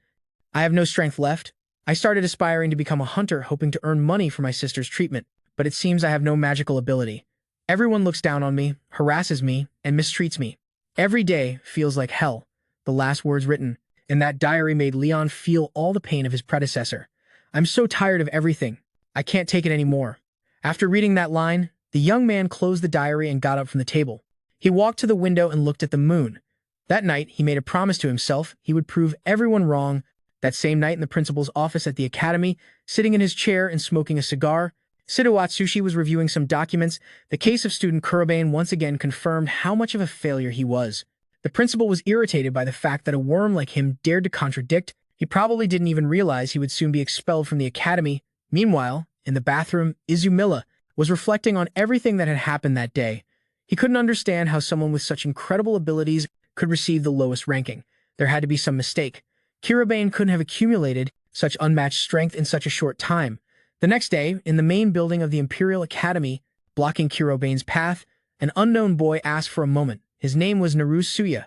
"I have no strength left. I started aspiring to become a hunter, hoping to earn money for my sister's treatment, but it seems I have no magical ability. Everyone looks down on me, harasses me, and mistreats me. Every day feels like hell." The last words written in that diary made Leon feel all the pain of his predecessor. "I'm so tired of everything. I can't take it anymore." After reading that line, the young man closed the diary and got up from the table. He walked to the window and looked at the moon. That night, he made a promise to himself he would prove everyone wrong. That same night in the principal's office at the academy, sitting in his chair and smoking a cigar, Atsushi was reviewing some documents. The case of student Kurobane once again confirmed how much of a failure he was. The principal was irritated by the fact that a worm like him dared to contradict. He probably didn't even realize he would soon be expelled from the academy. Meanwhile, in the bathroom, Izumilla was reflecting on everything that had happened that day. He couldn't understand how someone with such incredible abilities could receive the lowest ranking. There had to be some mistake. Kurobane couldn't have accumulated such unmatched strength in such a short time. The next day, in the main building of the Imperial Academy, blocking Kurobane's path, an unknown boy asked for a moment. His name was Naruse.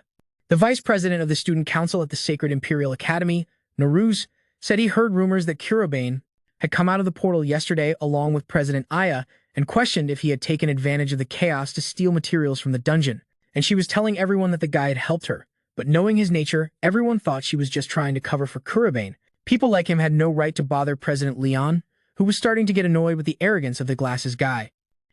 The vice president of the student council at the Sacred Imperial Academy, Naruse, said he heard rumors that Kurobane had come out of the portal yesterday along with President Aya and questioned if he had taken advantage of the chaos to steal materials from the dungeon. And she was telling everyone that the guy had helped her. But knowing his nature, everyone thought she was just trying to cover for Kurobane. People like him had no right to bother President Leon, who was starting to get annoyed with the arrogance of the glasses guy.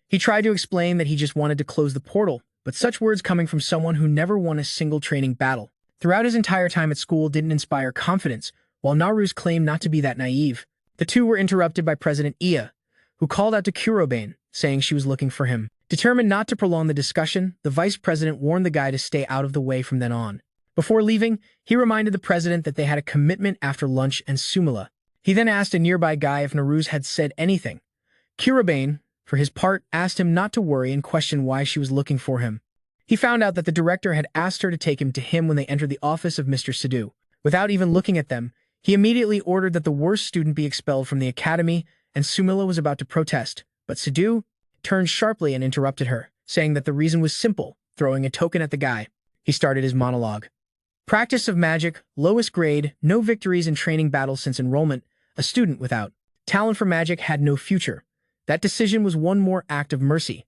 He tried to explain that he just wanted to close the portal, but such words coming from someone who never won a single training battle throughout his entire time at school didn't inspire confidence, while Naruse claimed not to be that naive. The two were interrupted by President Iya, who called out to Kurobane, saying she was looking for him. Determined not to prolong the discussion, the vice president warned the guy to stay out of the way from then on. Before leaving, he reminded the president that they had a commitment after lunch and Sumila. He then asked a nearby guy if Naruse had said anything. Kurobane, for his part, asked him not to worry and questioned why she was looking for him. He found out that the director had asked her to take him to him when they entered the office of Mr. Sidhu. Without even looking at them, he immediately ordered that the worst student be expelled from the academy, and Sumila was about to protest. But Sidhu turned sharply and interrupted her, saying that the reason was simple, throwing a token at the guy. He started his monologue. Practice of magic, lowest grade, no victories in training battles since enrollment. A student without talent for magic had no future. That decision was one more act of mercy.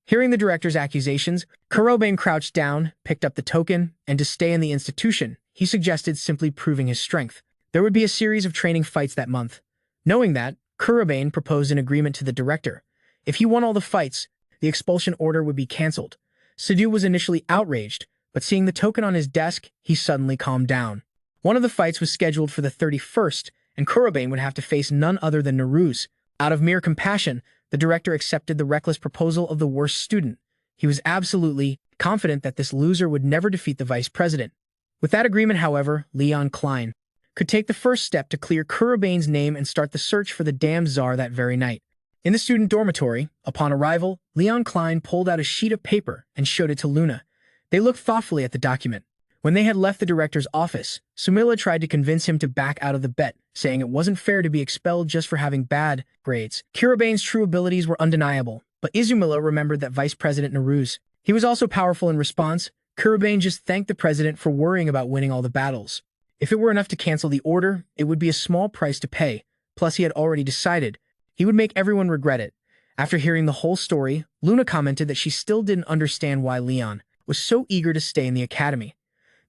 Hearing the director's accusations, Kurobane crouched down, picked up the token, and to stay in the institution, he suggested simply proving his strength. There would be a series of training fights that month. Knowing that, Kurobane proposed an agreement to the director. If he won all the fights, the expulsion order would be cancelled. Sidhu was initially outraged, but seeing the token on his desk, he suddenly calmed down. One of the fights was scheduled for the 31st, and Kurobane would have to face none other than Naruse. Out of mere compassion, the director accepted the reckless proposal of the worst student. He was absolutely confident that this loser would never defeat the vice president. With that agreement, however, Leon Klein could take the first step to clear Kurobane's name and start the search for the damned czar that very night. In the student dormitory, upon arrival, Leon Klein pulled out a sheet of paper and showed it to Luna. They looked thoughtfully at the document. When they had left the director's office, Sumila tried to convince him to back out of the bet, saying it wasn't fair to be expelled just for having bad grades. Kurobane's true abilities were undeniable, but Izumilla remembered that Vice President Naruse. He was also powerful in response. Kurobane just thanked the president for worrying about winning all the battles. If it were enough to cancel the order, it would be a small price to pay. Plus, he had already decided he would make everyone regret it. After hearing the whole story, Luna commented that she still didn't understand why Leon was so eager to stay in the academy.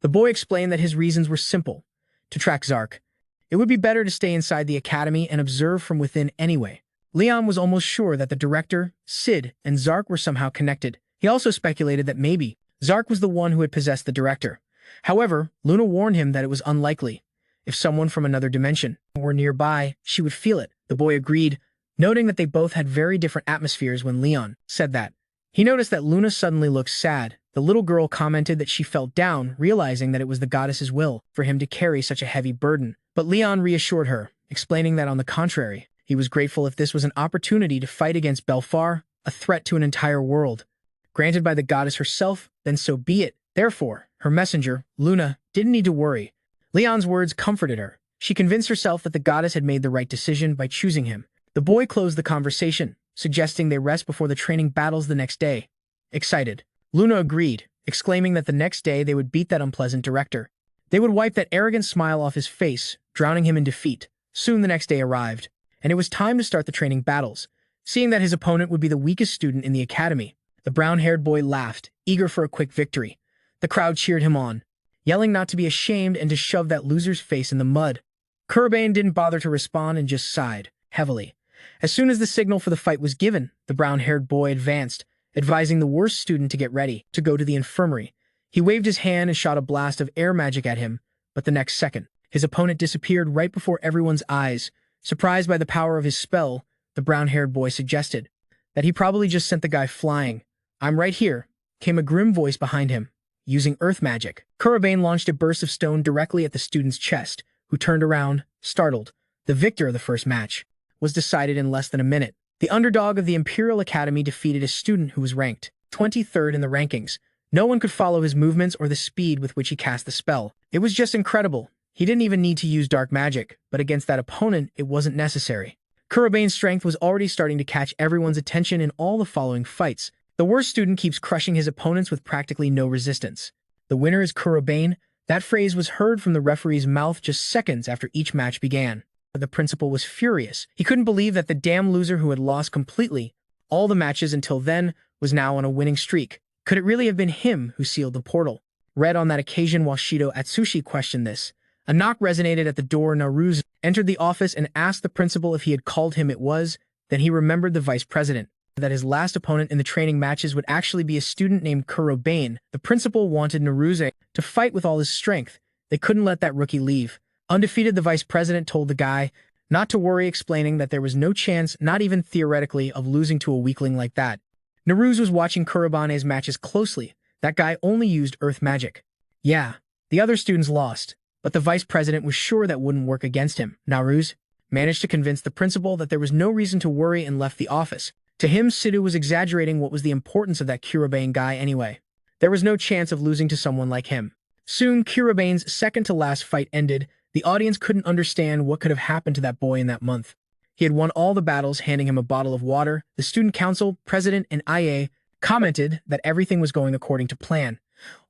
The boy explained that his reasons were simple: to track Zark. It would be better to stay inside the academy and observe from within anyway. Leon was almost sure that the director, Sid, and Zark were somehow connected. He also speculated that maybe Zark was the one who had possessed the director. However, Luna warned him that it was unlikely. If someone from another dimension were nearby, she would feel it. The boy agreed, noting that they both had very different atmospheres when Leon said that. He noticed that Luna suddenly looked sad. The little girl commented that she felt down, realizing that it was the goddess's will for him to carry such a heavy burden. But Leon reassured her, explaining that on the contrary, he was grateful if this was an opportunity to fight against Belfar, a threat to an entire world. Granted by the goddess herself, then so be it. Therefore, her messenger, Luna, didn't need to worry. Leon's words comforted her. She convinced herself that the goddess had made the right decision by choosing him. The boy closed the conversation, suggesting they rest before the training battles the next day. Excited, Luna agreed, exclaiming that the next day they would beat that unpleasant director. They would wipe that arrogant smile off his face, drowning him in defeat. Soon the next day arrived, and it was time to start the training battles. Seeing that his opponent would be the weakest student in the academy, the brown-haired boy laughed, eager for a quick victory. The crowd cheered him on, yelling not to be ashamed and to shove that loser's face in the mud. Kurobane didn't bother to respond and just sighed heavily. As soon as the signal for the fight was given, the brown-haired boy advanced, advising the worst student to get ready to go to the infirmary. He waved his hand and shot a blast of air magic at him, but the next second, his opponent disappeared right before everyone's eyes. Surprised by the power of his spell, the brown-haired boy suggested. That he probably just sent the guy flying. "I'm right here," came a grim voice behind him. Using earth magic, Kurobane launched a burst of stone directly at the student's chest, who turned around, startled. The victor of the first match was decided in less than a minute. The underdog of the Imperial Academy defeated a student who was ranked 23rd in the rankings. No one could follow his movements or the speed with which he cast the spell. It was just incredible. He didn't even need to use dark magic, but against that opponent, it wasn't necessary. Kurobane's strength was already starting to catch everyone's attention in all the following fights. The worst student keeps crushing his opponents with practically no resistance. "The winner is Kurobane." That phrase was heard from the referee's mouth just seconds after each match began. The principal was furious. He couldn't believe that the damn loser who had lost completely all the matches until then was now on a winning streak. Could it really have been him who sealed the portal? Read on that occasion while Shido Atsushi questioned this. A knock resonated at the door. Naruse entered the office and asked the principal if he had called him. It was. Then he remembered the vice president, that his last opponent in the training matches would actually be a student named Kurobane. The principal wanted Naruse to fight with all his strength. They couldn't let that rookie leave. Undefeated, the vice president told the guy not to worry, explaining that there was no chance, not even theoretically, of losing to a weakling like that. Naruse was watching Kurobane's matches closely. That guy only used earth magic. Yeah, the other students lost, but the vice president was sure that wouldn't work against him. Naruse managed to convince the principal that there was no reason to worry and left the office. To him, Sidhu was exaggerating. What was the importance of that Kurobane guy anyway? There was no chance of losing to someone like him. Soon, Kurobane's second-to-last fight ended. The audience couldn't understand what could have happened to that boy in that month. He had won all the battles, handing him a bottle of water. The student council, president, and IA commented that everything was going according to plan.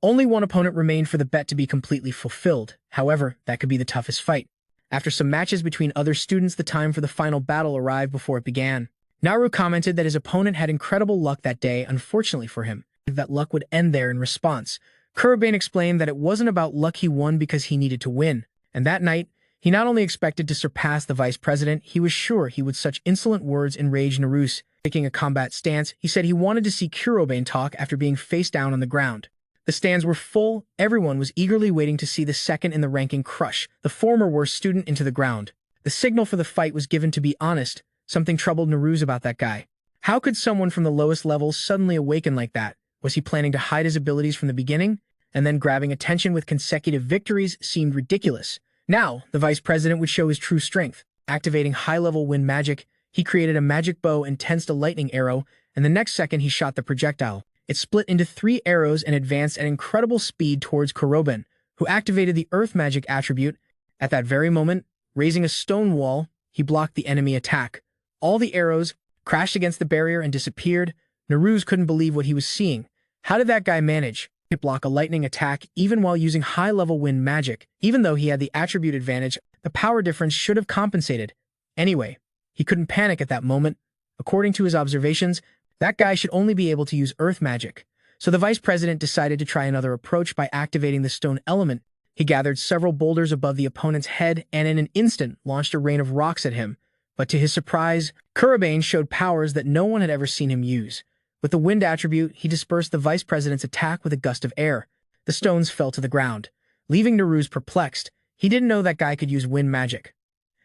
Only one opponent remained for the bet to be completely fulfilled. However, that could be the toughest fight. After some matches between other students, the time for the final battle arrived before it began. Naru commented that his opponent had incredible luck that day. Unfortunately for him, that luck would end there. In response, Kurobane explained that it wasn't about luck. He won because he needed to win. And that night, he not only expected to surpass the vice president, he was sure he would. Such insolent words enraged Naruse. Taking a combat stance, he said he wanted to see Kurobane talk after being face down on the ground. The stands were full. Everyone was eagerly waiting to see the second in the ranking crush the former worst student into the ground. The signal for the fight was given. To be honest, something troubled Naruse about that guy. How could someone from the lowest levels suddenly awaken like that? Was he planning to hide his abilities from the beginning? And then grabbing attention with consecutive victories seemed ridiculous. Now, the vice president would show his true strength. Activating high-level wind magic, he created a magic bow and tensed a lightning arrow, and the next second he shot the projectile. It split into 3 arrows and advanced at incredible speed towards Kurobane, who activated the earth magic attribute. At that very moment, raising a stone wall, he blocked the enemy attack. All the arrows crashed against the barrier and disappeared. Naruse couldn't believe what he was seeing. How did that guy manage to block a lightning attack even while using high-level wind magic? Even though he had the attribute advantage, the power difference should have compensated. Anyway, he couldn't panic at that moment. According to his observations, that guy should only be able to use earth magic. So the vice president decided to try another approach by activating the stone element. He gathered several boulders above the opponent's head and in an instant launched a rain of rocks at him. But to his surprise, Kurobane showed powers that no one had ever seen him use. With the wind attribute, he dispersed the vice president's attack with a gust of air. The stones fell to the ground, leaving Naruse perplexed. He didn't know that guy could use wind magic.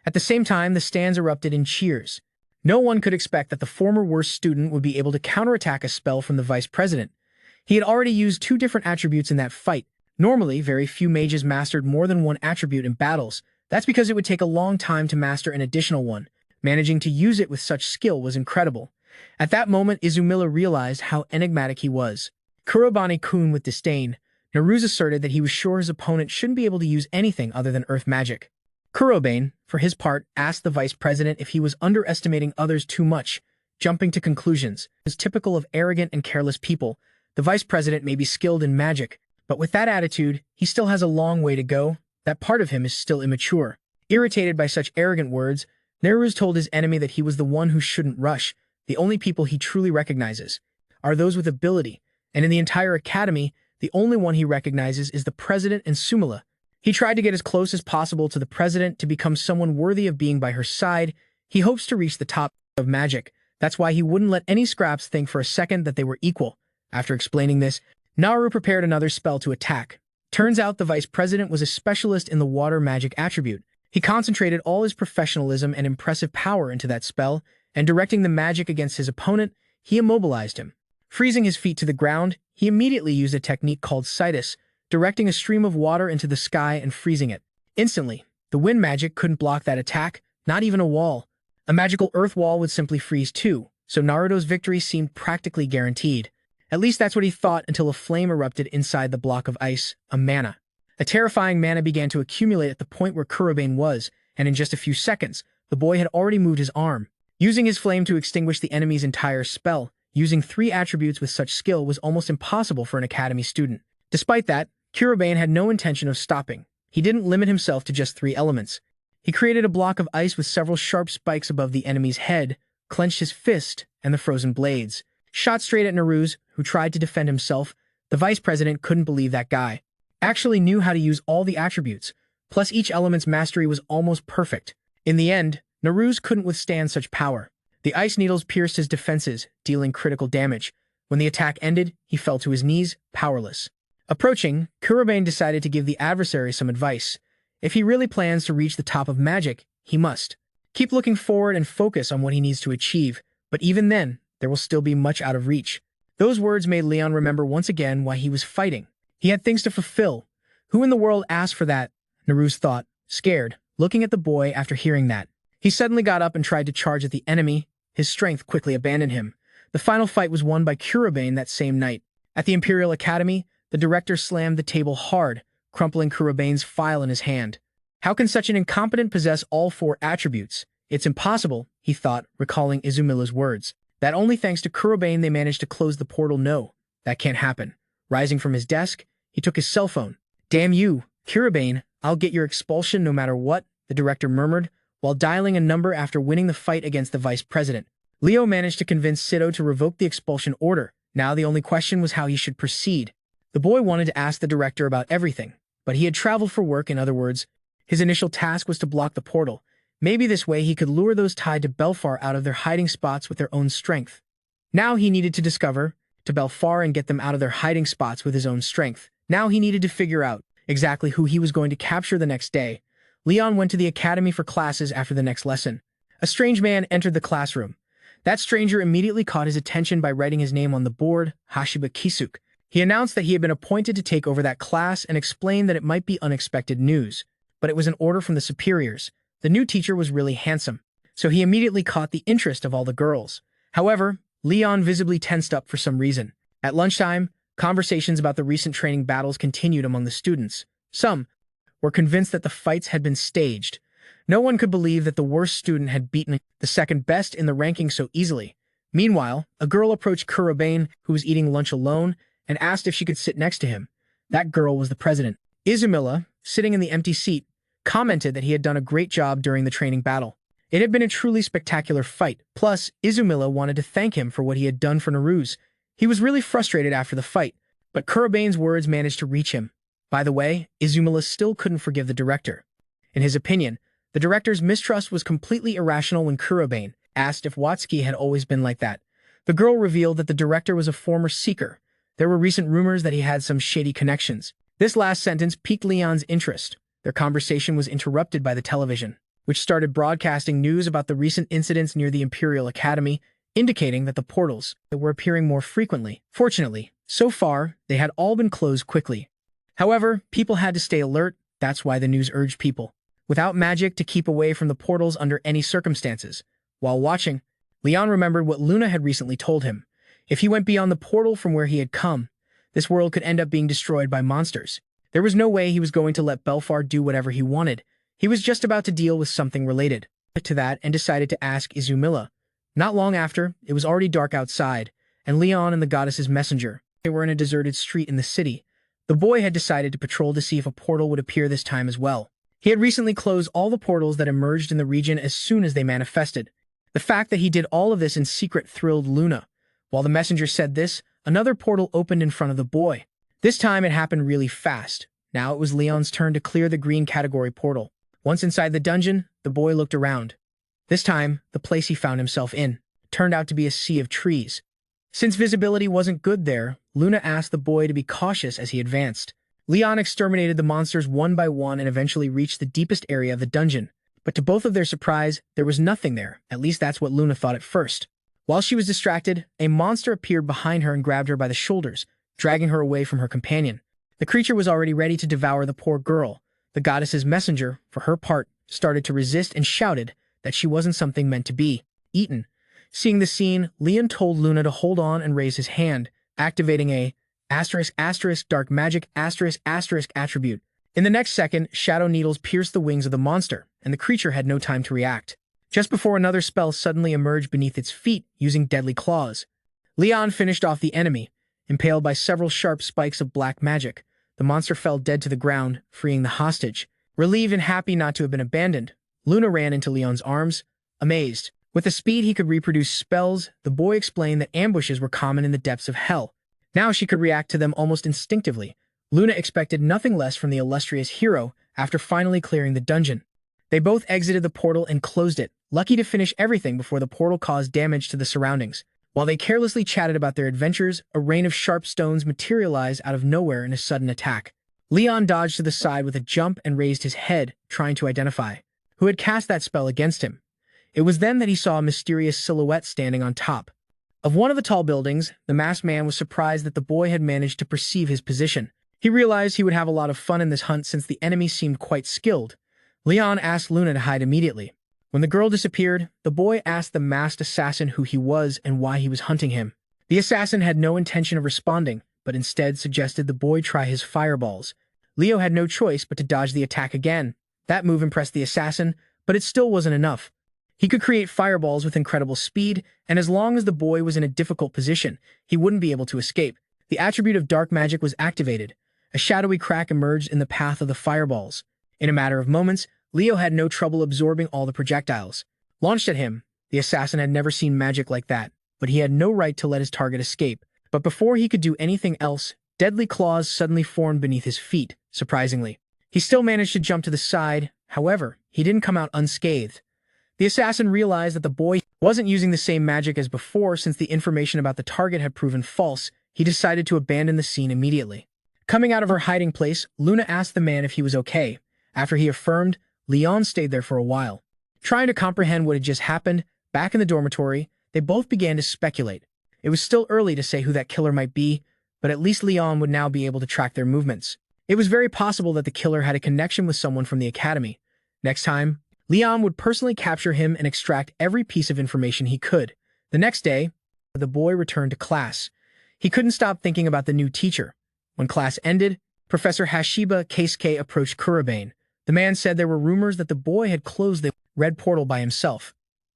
At the same time, the stands erupted in cheers. No one could expect that the former worst student would be able to counterattack a spell from the vice president. He had already used 2 different attributes in that fight. Normally, very few mages mastered more than one attribute in battles. That's because it would take a long time to master an additional one. Managing to use it with such skill was incredible. At that moment, Izumila realized how enigmatic he was. Kurobane-kun with disdain, Naruse asserted that he was sure his opponent shouldn't be able to use anything other than earth magic. Kurobane, for his part, asked the vice president if he was underestimating others too much, jumping to conclusions. As typical of arrogant and careless people, the vice president may be skilled in magic, but with that attitude, he still has a long way to go. That part of him is still immature. Irritated by such arrogant words, Naruse told his enemy that he was the one who shouldn't rush. The only people he truly recognizes are those with ability, and in the entire academy, the only one he recognizes is the president and Sumila. He tried to get as close as possible to the president to become someone worthy of being by her side. He hopes to reach the top of magic. That's why he wouldn't let any scraps think for a second that they were equal. After explaining this, Naru prepared another spell to attack. Turns out the vice president was a specialist in the water magic attribute. He concentrated all his professionalism and impressive power into that spell, and directing the magic against his opponent, he immobilized him. Freezing his feet to the ground, he immediately used a technique called situs, directing a stream of water into the sky and freezing it. Instantly, the wind magic couldn't block that attack, not even a wall. A magical earth wall would simply freeze too, so Naruto's victory seemed practically guaranteed. At least that's what he thought until a flame erupted inside the block of ice, a mana. A terrifying mana began to accumulate at the point where Kurobane was, and in just a few seconds, the boy had already moved his arm. Using his flame to extinguish the enemy's entire spell, using 3 attributes with such skill was almost impossible for an academy student. Despite that, Kurobane had no intention of stopping. He didn't limit himself to just 3 elements. He created a block of ice with several sharp spikes above the enemy's head, clenched his fist, and the frozen blades. Shot straight at Naruse, who tried to defend himself. The vice president couldn't believe that guy actually knew how to use all the attributes, plus each element's mastery was almost perfect. In the end, Naruse couldn't withstand such power. The ice needles pierced his defenses, dealing critical damage. When the attack ended, he fell to his knees, powerless. Approaching, Kurobane decided to give the adversary some advice. If he really plans to reach the top of magic, he must keep looking forward and focus on what he needs to achieve, but even then, there will still be much out of reach. Those words made Leon remember once again why he was fighting. He had things to fulfill. Who in the world asked for that? Naruse thought, scared, looking at the boy after hearing that. He suddenly got up and tried to charge at the enemy. His strength quickly abandoned him. The final fight was won by Kurobane that same night. At the Imperial Academy, the director slammed the table hard, crumpling Kurobane's file in his hand. How can such an incompetent possess all 4 attributes? It's impossible, he thought, recalling Izumila's words. That only thanks to Kurobane they managed to close the portal. No, that can't happen. Rising from his desk, he took his cell phone. Damn you, Kurobane, I'll get your expulsion no matter what, the director murmured, while dialing a number after winning the fight against the vice president. Leo managed to convince Sito to revoke the expulsion order. Now the only question was how he should proceed. The boy wanted to ask the director about everything, but he had traveled for work. In other words, his initial task was to block the portal. Maybe this way he could lure those tied to Belfar out of their hiding spots with their own strength. Now he needed to discover to Belfar and get them out of their hiding spots with his own strength. Now he needed to figure out exactly who he was going to capture the next day. Leon went to the academy for classes after the next lesson. A strange man entered the classroom. That stranger immediately caught his attention by writing his name on the board, Hashiba Kisuk. He announced that he had been appointed to take over that class and explained that it might be unexpected news, but it was an order from the superiors. The new teacher was really handsome, so he immediately caught the interest of all the girls. However, Leon visibly tensed up for some reason. At lunchtime, conversations about the recent training battles continued among the students. Some were convinced that the fights had been staged. No one could believe that the worst student had beaten the second best in the ranking so easily. Meanwhile, a girl approached Kurobane, who was eating lunch alone, and asked if she could sit next to him. That girl was the president. Izumila, sitting in the empty seat, commented that he had done a great job during the training battle. It had been a truly spectacular fight. Plus, Izumila wanted to thank him for what he had done for Naruse. He was really frustrated after the fight, but Kurobane's words managed to reach him. By the way, Izumila still couldn't forgive the director. In his opinion, the director's mistrust was completely irrational. When Kurobane asked if Watsuki had always been like that, the girl revealed that the director was a former seeker. There were recent rumors that he had some shady connections. This last sentence piqued Leon's interest. Their conversation was interrupted by the television, which started broadcasting news about the recent incidents near the Imperial Academy, indicating that the portals were appearing more frequently. Fortunately, so far, they had all been closed quickly. However, people had to stay alert. That's why the news urged people without magic to keep away from the portals under any circumstances. While watching, Leon remembered what Luna had recently told him. If he went beyond the portal from where he had come, this world could end up being destroyed by monsters. There was no way he was going to let Belfar do whatever he wanted. He was just about to deal with something related to that and decided to ask Izumila. Not long after, it was already dark outside, and Leon and the goddess's messenger, they were in a deserted street in the city. The boy had decided to patrol to see if a portal would appear this time as well. He had recently closed all the portals that emerged in the region as soon as they manifested. The fact that he did all of this in secret thrilled Luna. While the messenger said this, another portal opened in front of the boy. This time it happened really fast. Now it was Leon's turn to clear the green category portal. Once inside the dungeon, the boy looked around. This time, the place he found himself in turned out to be a sea of trees. Since visibility wasn't good there, Luna asked the boy to be cautious as he advanced. Leon exterminated the monsters one by one and eventually reached the deepest area of the dungeon. But to both of their surprise, there was nothing there. At least that's what Luna thought at first. While she was distracted, a monster appeared behind her and grabbed her by the shoulders, dragging her away from her companion. The creature was already ready to devour the poor girl. The goddess's messenger, for her part, started to resist and shouted that she wasn't something meant to be eaten. Seeing the scene, Leon told Luna to hold on and raise his hand, activating a dark magic attribute. In the next second, shadow needles pierced the wings of the monster, and the creature had no time to react. Just before another spell suddenly emerged beneath its feet using deadly claws. Leon finished off the enemy, impaled by several sharp spikes of black magic. The monster fell dead to the ground, freeing the hostage. Relieved and happy not to have been abandoned, Luna ran into Leon's arms, amazed. With the speed he could reproduce spells, the boy explained that ambushes were common in the depths of hell. Now she could react to them almost instinctively. Luna expected nothing less from the illustrious hero after finally clearing the dungeon. They both exited the portal and closed it, lucky to finish everything before the portal caused damage to the surroundings. While they carelessly chatted about their adventures, a rain of sharp stones materialized out of nowhere in a sudden attack. Leon dodged to the side with a jump and raised his head, trying to identify who had cast that spell against him. It was then that he saw a mysterious silhouette standing on top of one of the tall buildings. The masked man was surprised that the boy had managed to perceive his position. He realized he would have a lot of fun in this hunt since the enemy seemed quite skilled. Leon asked Luna to hide immediately. When the girl disappeared, the boy asked the masked assassin who he was and why he was hunting him. The assassin had no intention of responding, but instead suggested the boy try his fireballs. Leo had no choice but to dodge the attack again. That move impressed the assassin, but it still wasn't enough. He could create fireballs with incredible speed, and as long as the boy was in a difficult position, he wouldn't be able to escape. The attribute of dark magic was activated. A shadowy crack emerged in the path of the fireballs. In a matter of moments, Leo had no trouble absorbing all the projectiles launched at him. The assassin had never seen magic like that, but he had no right to let his target escape. But before he could do anything else, deadly claws suddenly formed beneath his feet, surprisingly. He still managed to jump to the side. However, he didn't come out unscathed. The assassin realized that the boy wasn't using the same magic as before since the information about the target had proven false. He decided to abandon the scene immediately. Coming out of her hiding place, Luna asked the man if he was okay. After he affirmed, Leon stayed there for a while. Trying to comprehend what had just happened, back in the dormitory, they both began to speculate. It was still early to say who that killer might be, but at least Leon would now be able to track their movements. It was very possible that the killer had a connection with someone from the academy. Next time, Leon would personally capture him and extract every piece of information he could. The next day, the boy returned to class. He couldn't stop thinking about the new teacher. When class ended, Professor Hashiba Keisuke approached Kurobane. The man said there were rumors that the boy had closed the red portal by himself.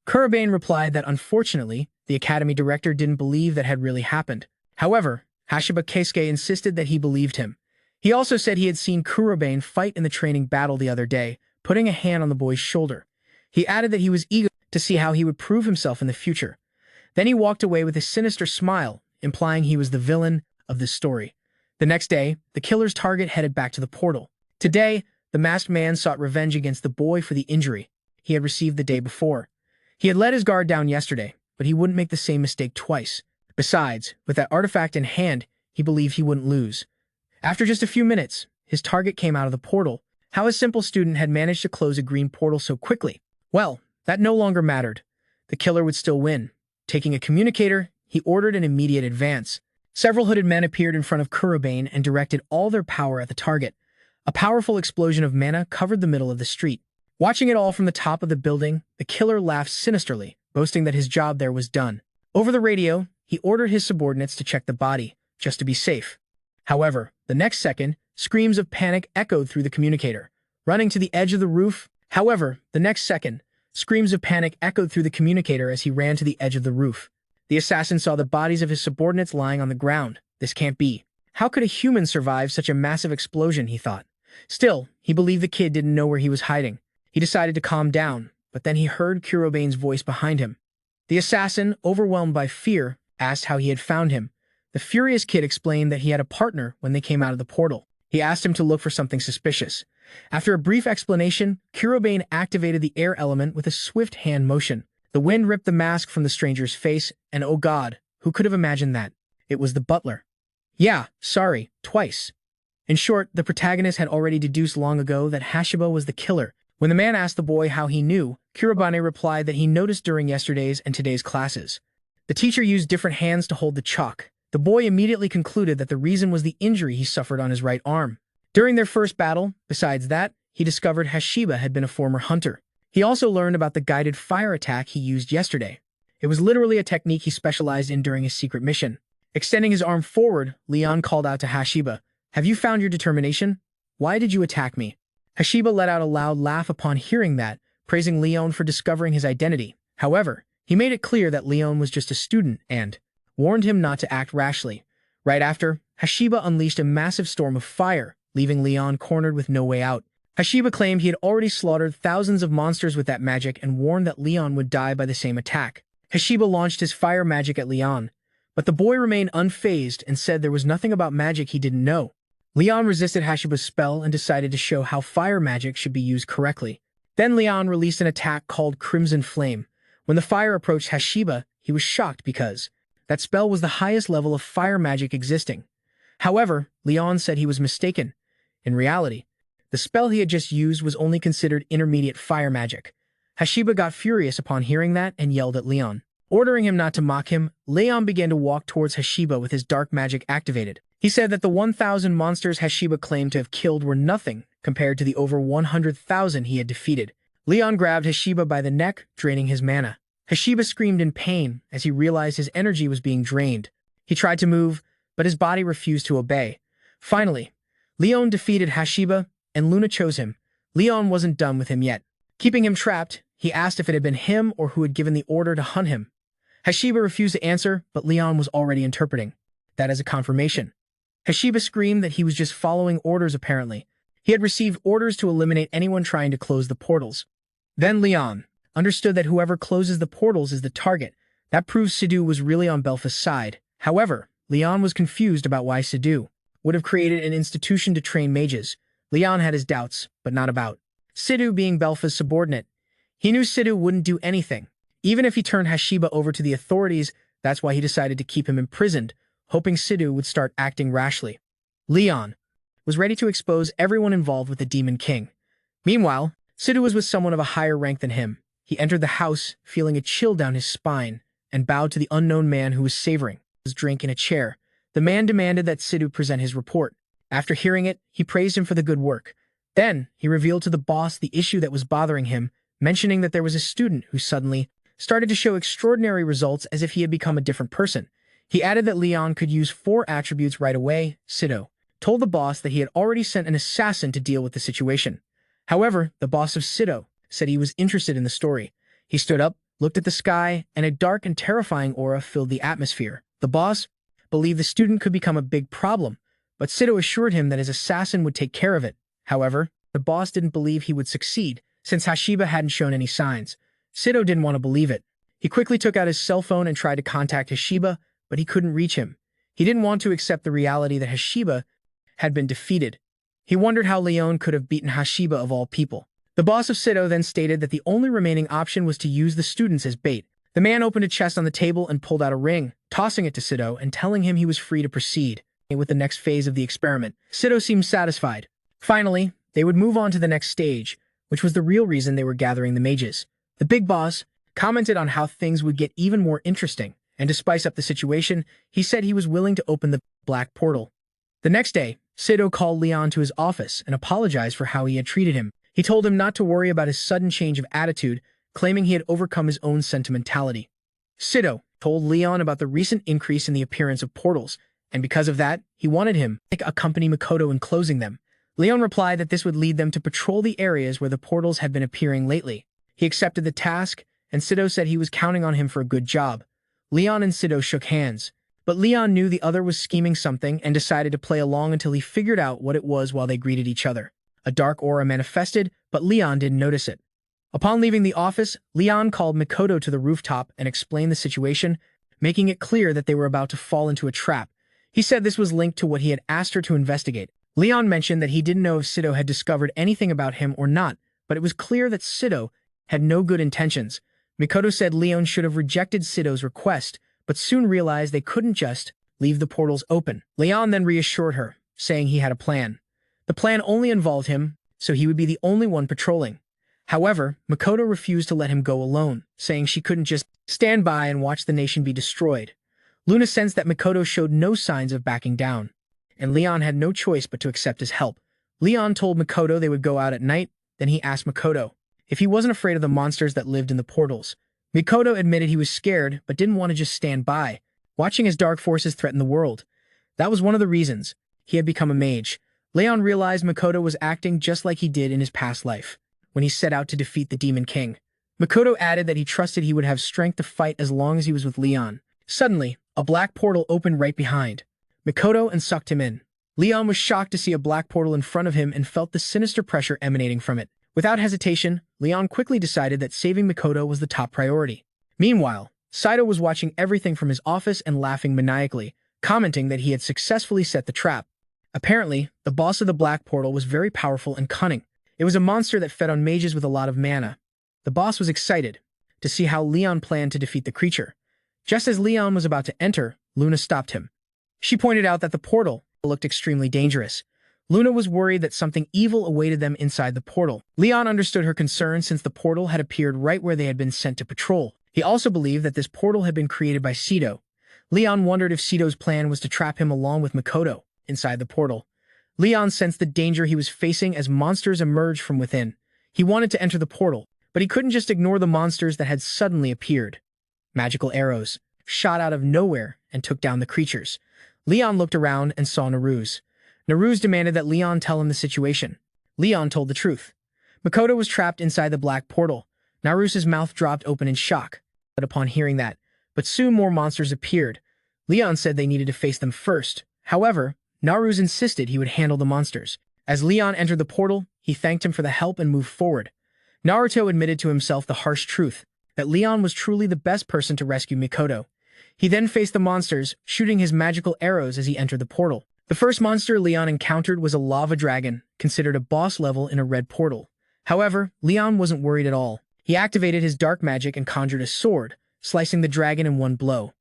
Kurobane replied that unfortunately, the academy director didn't believe that had really happened. However, Hashiba Keisuke insisted that he believed him. He also said he had seen Kurobane fight in the training battle the other day, putting a hand on the boy's shoulder. He added that he was eager to see how he would prove himself in the future. Then he walked away with a sinister smile, implying he was the villain of this story. The next day, the killer's target headed back to the portal. Today, the masked man sought revenge against the boy for the injury he had received the day before. He had let his guard down yesterday, but he wouldn't make the same mistake twice. Besides, with that artifact in hand, he believed he wouldn't lose. After just a few minutes, his target came out of the portal. How a simple student had managed to close a green portal so quickly? Well, that no longer mattered. The killer would still win. Taking a communicator, he ordered an immediate advance. Several hooded men appeared in front of Kurobane and directed all their power at the target. A powerful explosion of mana covered the middle of the street. Watching it all from the top of the building, the killer laughed sinisterly, boasting that his job there was done. Over the radio, he ordered his subordinates to check the body, just to be safe. However, the next second, screams of panic echoed through the communicator. Running to the edge of the roof, screams of panic echoed through the communicator as he ran to the edge of the roof. The assassin saw the bodies of his subordinates lying on the ground. This can't be. How could a human survive such a massive explosion, he thought. Still, he believed the kid didn't know where he was hiding. He decided to calm down, but then he heard Kurobane's voice behind him. The assassin, overwhelmed by fear, asked how he had found him. The furious kid explained that he had a partner when they came out of the portal. He asked him to look for something suspicious. After a brief explanation, Kurobane activated the air element with a swift hand motion. The wind ripped the mask from the stranger's face, and oh god, who could have imagined that? It was the butler. Yeah, sorry, twice. In short, the protagonist had already deduced long ago that Hashiba was the killer. When the man asked the boy how he knew, Kiribane replied that he noticed during yesterday's and today's classes. The teacher used different hands to hold the chalk. The boy immediately concluded that the reason was the injury he suffered on his right arm. During their first battle, besides that, he discovered Hashiba had been a former hunter. He also learned about the guided fire attack he used yesterday. It was literally a technique he specialized in during his secret mission. Extending his arm forward, Leon called out to Hashiba, "Have you found your determination? Why did you attack me?" Hashiba let out a loud laugh upon hearing that, praising Leon for discovering his identity. However, he made it clear that Leon was just a student and warned him not to act rashly. Right after, Hashiba unleashed a massive storm of fire, leaving Leon cornered with no way out. Hashiba claimed he had already slaughtered thousands of monsters with that magic and warned that Leon would die by the same attack. Hashiba launched his fire magic at Leon, but the boy remained unfazed and said there was nothing about magic he didn't know. Leon resisted Hashiba's spell and decided to show how fire magic should be used correctly. Then Leon released an attack called Crimson Flame. When the fire approached Hashiba, he was shocked because that spell was the highest level of fire magic existing. However, Leon said he was mistaken. In reality, the spell he had just used was only considered intermediate fire magic. Hashiba got furious upon hearing that and yelled at Leon. Ordering him not to mock him, Leon began to walk towards Hashiba with his dark magic activated. He said that the 1,000 monsters Hashiba claimed to have killed were nothing compared to the over 100,000 he had defeated. Leon grabbed Hashiba by the neck, draining his mana. Hashiba screamed in pain as he realized his energy was being drained. He tried to move, but his body refused to obey. Finally, Leon defeated Hashiba, and Luna chose him. Leon wasn't done with him yet. Keeping him trapped, he asked if it had been him or who had given the order to hunt him. Hashiba refused to answer, but Leon was already interpreting that as a confirmation. Hashiba screamed that he was just following orders apparently. He had received orders to eliminate anyone trying to close the portals. Then Leon understood that whoever closes the portals is the target. That proves Sidhu was really on Belfar's side. However, Leon was confused about why Sidhu would have created an institution to train mages. Leon had his doubts, but not about Sidhu being Belfar's subordinate. He knew Sidhu wouldn't do anything. Even if he turned Hashiba over to the authorities, that's why he decided to keep him imprisoned, hoping Sidhu would start acting rashly. Leon was ready to expose everyone involved with the Demon King. Meanwhile, Sidhu was with someone of a higher rank than him. He entered the house, feeling a chill down his spine, and bowed to the unknown man who was savoring his drink in a chair. The man demanded that Sidhu present his report. After hearing it, he praised him for the good work. Then, he revealed to the boss the issue that was bothering him, mentioning that there was a student who suddenly started to show extraordinary results as if he had become a different person. He added that Leon could use 4 attributes right away. Sidhu told the boss that he had already sent an assassin to deal with the situation. However, the boss of Sidhu said he was interested in the story. He stood up, looked at the sky, and a dark and terrifying aura filled the atmosphere. The boss believed the student could become a big problem, but Sidhu assured him that his assassin would take care of it. However, the boss didn't believe he would succeed, since Hashiba hadn't shown any signs. Sidhu didn't want to believe it. He quickly took out his cell phone and tried to contact Hashiba, but he couldn't reach him. He didn't want to accept the reality that Hashiba had been defeated. He wondered how Leon could have beaten Hashiba of all people. The boss of Sidhu then stated that the only remaining option was to use the students as bait. The man opened a chest on the table and pulled out a ring, tossing it to Sidhu and telling him he was free to proceed with the next phase of the experiment. Sidhu seemed satisfied. Finally, they would move on to the next stage, which was the real reason they were gathering the mages. The big boss commented on how things would get even more interesting, and to spice up the situation, he said he was willing to open the black portal. The next day, Sidhu called Leon to his office and apologized for how he had treated him. He told him not to worry about his sudden change of attitude, claiming he had overcome his own sentimentality. Sidhu told Leon about the recent increase in the appearance of portals, and because of that, he wanted him to accompany Mikoto in closing them. Leon replied that this would lead them to patrol the areas where the portals had been appearing lately. He accepted the task, and Sidhu said he was counting on him for a good job. Leon and Sidhu shook hands, but Leon knew the other was scheming something and decided to play along until he figured out what it was while they greeted each other. A dark aura manifested, but Leon didn't notice it. Upon leaving the office, Leon called Mikoto to the rooftop and explained the situation, making it clear that they were about to fall into a trap. He said this was linked to what he had asked her to investigate. Leon mentioned that he didn't know if Sidhu had discovered anything about him or not, but it was clear that Sidhu had no good intentions. Mikoto said Leon should have rejected Sidhu's request, but soon realized they couldn't just leave the portals open. Leon then reassured her, saying he had a plan. The plan only involved him, so he would be the only one patrolling. However, Mikoto refused to let him go alone, saying she couldn't just stand by and watch the nation be destroyed. Luna sensed that Mikoto showed no signs of backing down, and Leon had no choice but to accept his help. Leon told Mikoto they would go out at night, then he asked Mikoto if he wasn't afraid of the monsters that lived in the portals. Mikoto admitted he was scared, but didn't want to just stand by, watching as dark forces threaten the world. That was one of the reasons he had become a mage. Leon realized Mikoto was acting just like he did in his past life, when he set out to defeat the Demon King. Mikoto added that he trusted he would have strength to fight as long as he was with Leon. Suddenly, a black portal opened right behind Mikoto and sucked him in. Leon was shocked to see a black portal in front of him and felt the sinister pressure emanating from it. Without hesitation, Leon quickly decided that saving Mikoto was the top priority. Meanwhile, Saito was watching everything from his office and laughing maniacally, commenting that he had successfully set the trap. Apparently, the boss of the black portal was very powerful and cunning. It was a monster that fed on mages with a lot of mana. The boss was excited to see how Leon planned to defeat the creature. Just as Leon was about to enter, Luna stopped him. She pointed out that the portal looked extremely dangerous. Luna was worried that something evil awaited them inside the portal. Leon understood her concern since the portal had appeared right where they had been sent to patrol. He also believed that this portal had been created by Saito. Leon wondered if Saito's plan was to trap him along with Mikoto inside the portal. Leon sensed the danger he was facing as monsters emerged from within. He wanted to enter the portal, but he couldn't just ignore the monsters that had suddenly appeared. Magical arrows shot out of nowhere and took down the creatures. Leon looked around and saw Naruse. Naruse demanded that Leon tell him the situation. Leon told the truth. Mikoto was trapped inside the black portal. Naruse's mouth dropped open in shock upon hearing that, but soon more monsters appeared. Leon said they needed to face them first. However, Naruse insisted he would handle the monsters. As Leon entered the portal, he thanked him for the help and moved forward. Naruto admitted to himself the harsh truth, that Leon was truly the best person to rescue Mikoto. He then faced the monsters, shooting his magical arrows as he entered the portal. The first monster Leon encountered was a lava dragon, considered a boss level in a red portal. However, Leon wasn't worried at all. He activated his dark magic and conjured a sword, slicing the dragon in one blow.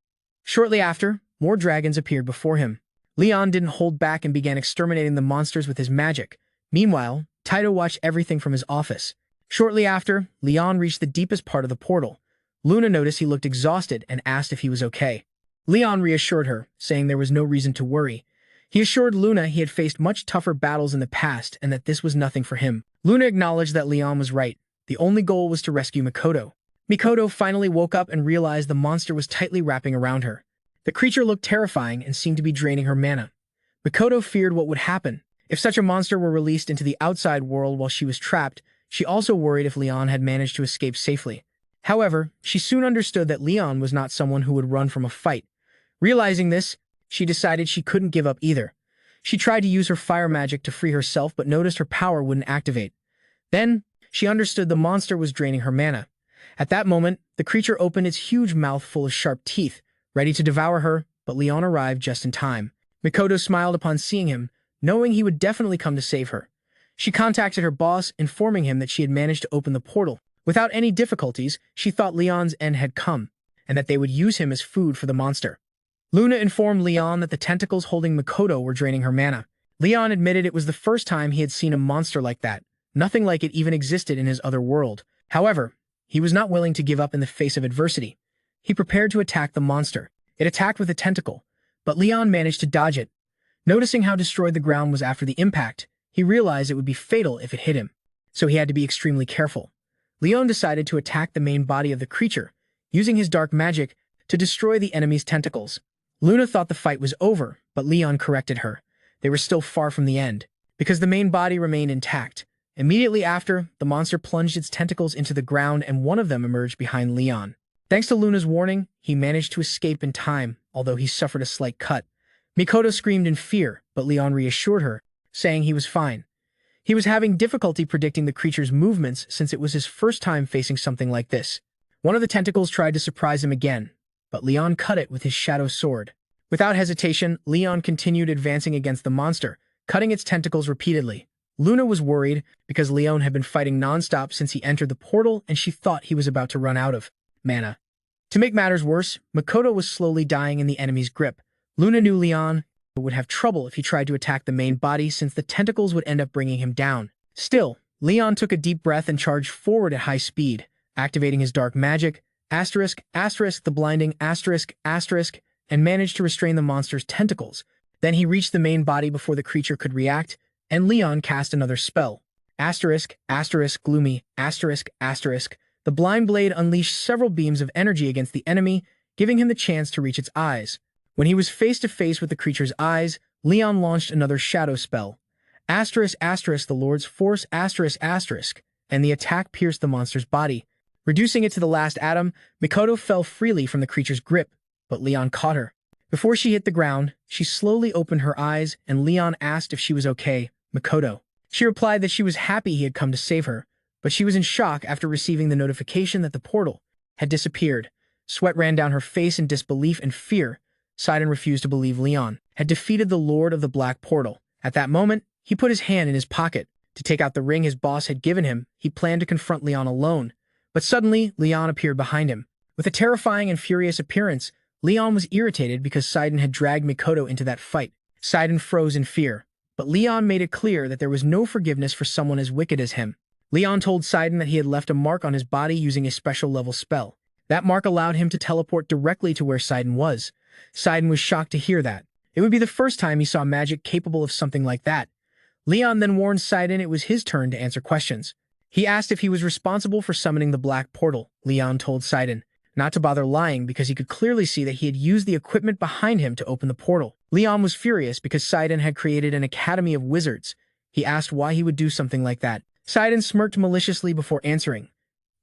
Shortly after, more dragons appeared before him. Leon didn't hold back and began exterminating the monsters with his magic. Meanwhile, Taito watched everything from his office. Shortly after, Leon reached the deepest part of the portal. Luna noticed he looked exhausted and asked if he was okay. Leon reassured her, saying there was no reason to worry. He assured Luna he had faced much tougher battles in the past and that this was nothing for him. Luna acknowledged that Leon was right. The only goal was to rescue Mikoto. Mikoto finally woke up and realized the monster was tightly wrapping around her. The creature looked terrifying and seemed to be draining her mana. Mikoto feared what would happen if such a monster were released into the outside world while she was trapped. She also worried if Leon had managed to escape safely. However, she soon understood that Leon was not someone who would run from a fight. Realizing this, she decided she couldn't give up either. She tried to use her fire magic to free herself but noticed her power wouldn't activate. Then, she understood the monster was draining her mana. At that moment, the creature opened its huge mouth full of sharp teeth, ready to devour her, but Leon arrived just in time. Mikoto smiled upon seeing him, knowing he would definitely come to save her. She contacted her boss, informing him that she had managed to open the portal. Without any difficulties, she thought Leon's end had come, and that they would use him as food for the monster. Luna informed Leon that the tentacles holding Mikoto were draining her mana. Leon admitted it was the first time he had seen a monster like that. Nothing like it even existed in his other world. However, he was not willing to give up in the face of adversity. He prepared to attack the monster. It attacked with a tentacle, but Leon managed to dodge it. Noticing how destroyed the ground was after the impact, he realized it would be fatal if it hit him, so he had to be extremely careful. Leon decided to attack the main body of the creature, using his dark magic to destroy the enemy's tentacles. Luna thought the fight was over, but Leon corrected her. They were still far from the end, because the main body remained intact. Immediately after, the monster plunged its tentacles into the ground and one of them emerged behind Leon. Thanks to Luna's warning, he managed to escape in time, although he suffered a slight cut. Mikoto screamed in fear, but Leon reassured her, saying he was fine. He was having difficulty predicting the creature's movements since it was his first time facing something like this. One of the tentacles tried to surprise him again, but Leon cut it with his shadow sword. Without hesitation, Leon continued advancing against the monster, cutting its tentacles repeatedly. Luna was worried because Leon had been fighting non-stop since he entered the portal and she thought he was about to run out of mana. To make matters worse, Mikoto was slowly dying in the enemy's grip. Luna knew Leon would have trouble if he tried to attack the main body since the tentacles would end up bringing him down. Still, Leon took a deep breath and charged forward at high speed, activating his dark magic, the blinding, and managed to restrain the monster's tentacles. Then he reached the main body before the creature could react, and Leon cast another spell. Gloomy, the blind blade unleashed several beams of energy against the enemy, giving him the chance to reach its eyes. When he was face to face with the creature's eyes, Leon launched another shadow spell. The Lord's Force, and the attack pierced the monster's body. Reducing it to the last atom, Mikoto fell freely from the creature's grip, but Leon caught her. Before she hit the ground, she slowly opened her eyes, and Leon asked if she was okay. Mikoto. She replied that she was happy he had come to save her, but she was in shock after receiving the notification that the portal had disappeared. Sweat ran down her face in disbelief and fear. Sidon refused to believe Leon had defeated the Lord of the Black Portal. At that moment, he put his hand in his pocket to take out the ring his boss had given him. He planned to confront Leon alone. But suddenly, Leon appeared behind him. With a terrifying and furious appearance, Leon was irritated because Sidon had dragged Mikoto into that fight. Sidon froze in fear, but Leon made it clear that there was no forgiveness for someone as wicked as him. Leon told Sidon that he had left a mark on his body using a special level spell. That mark allowed him to teleport directly to where Sidon was. Sidon was shocked to hear that. It would be the first time he saw magic capable of something like that. Leon then warned Sidon it was his turn to answer questions. He asked if he was responsible for summoning the Black Portal. Leon told Sidon not to bother lying because he could clearly see that he had used the equipment behind him to open the portal. Leon was furious because Sidon had created an academy of wizards. He asked why he would do something like that. Sidon smirked maliciously before answering.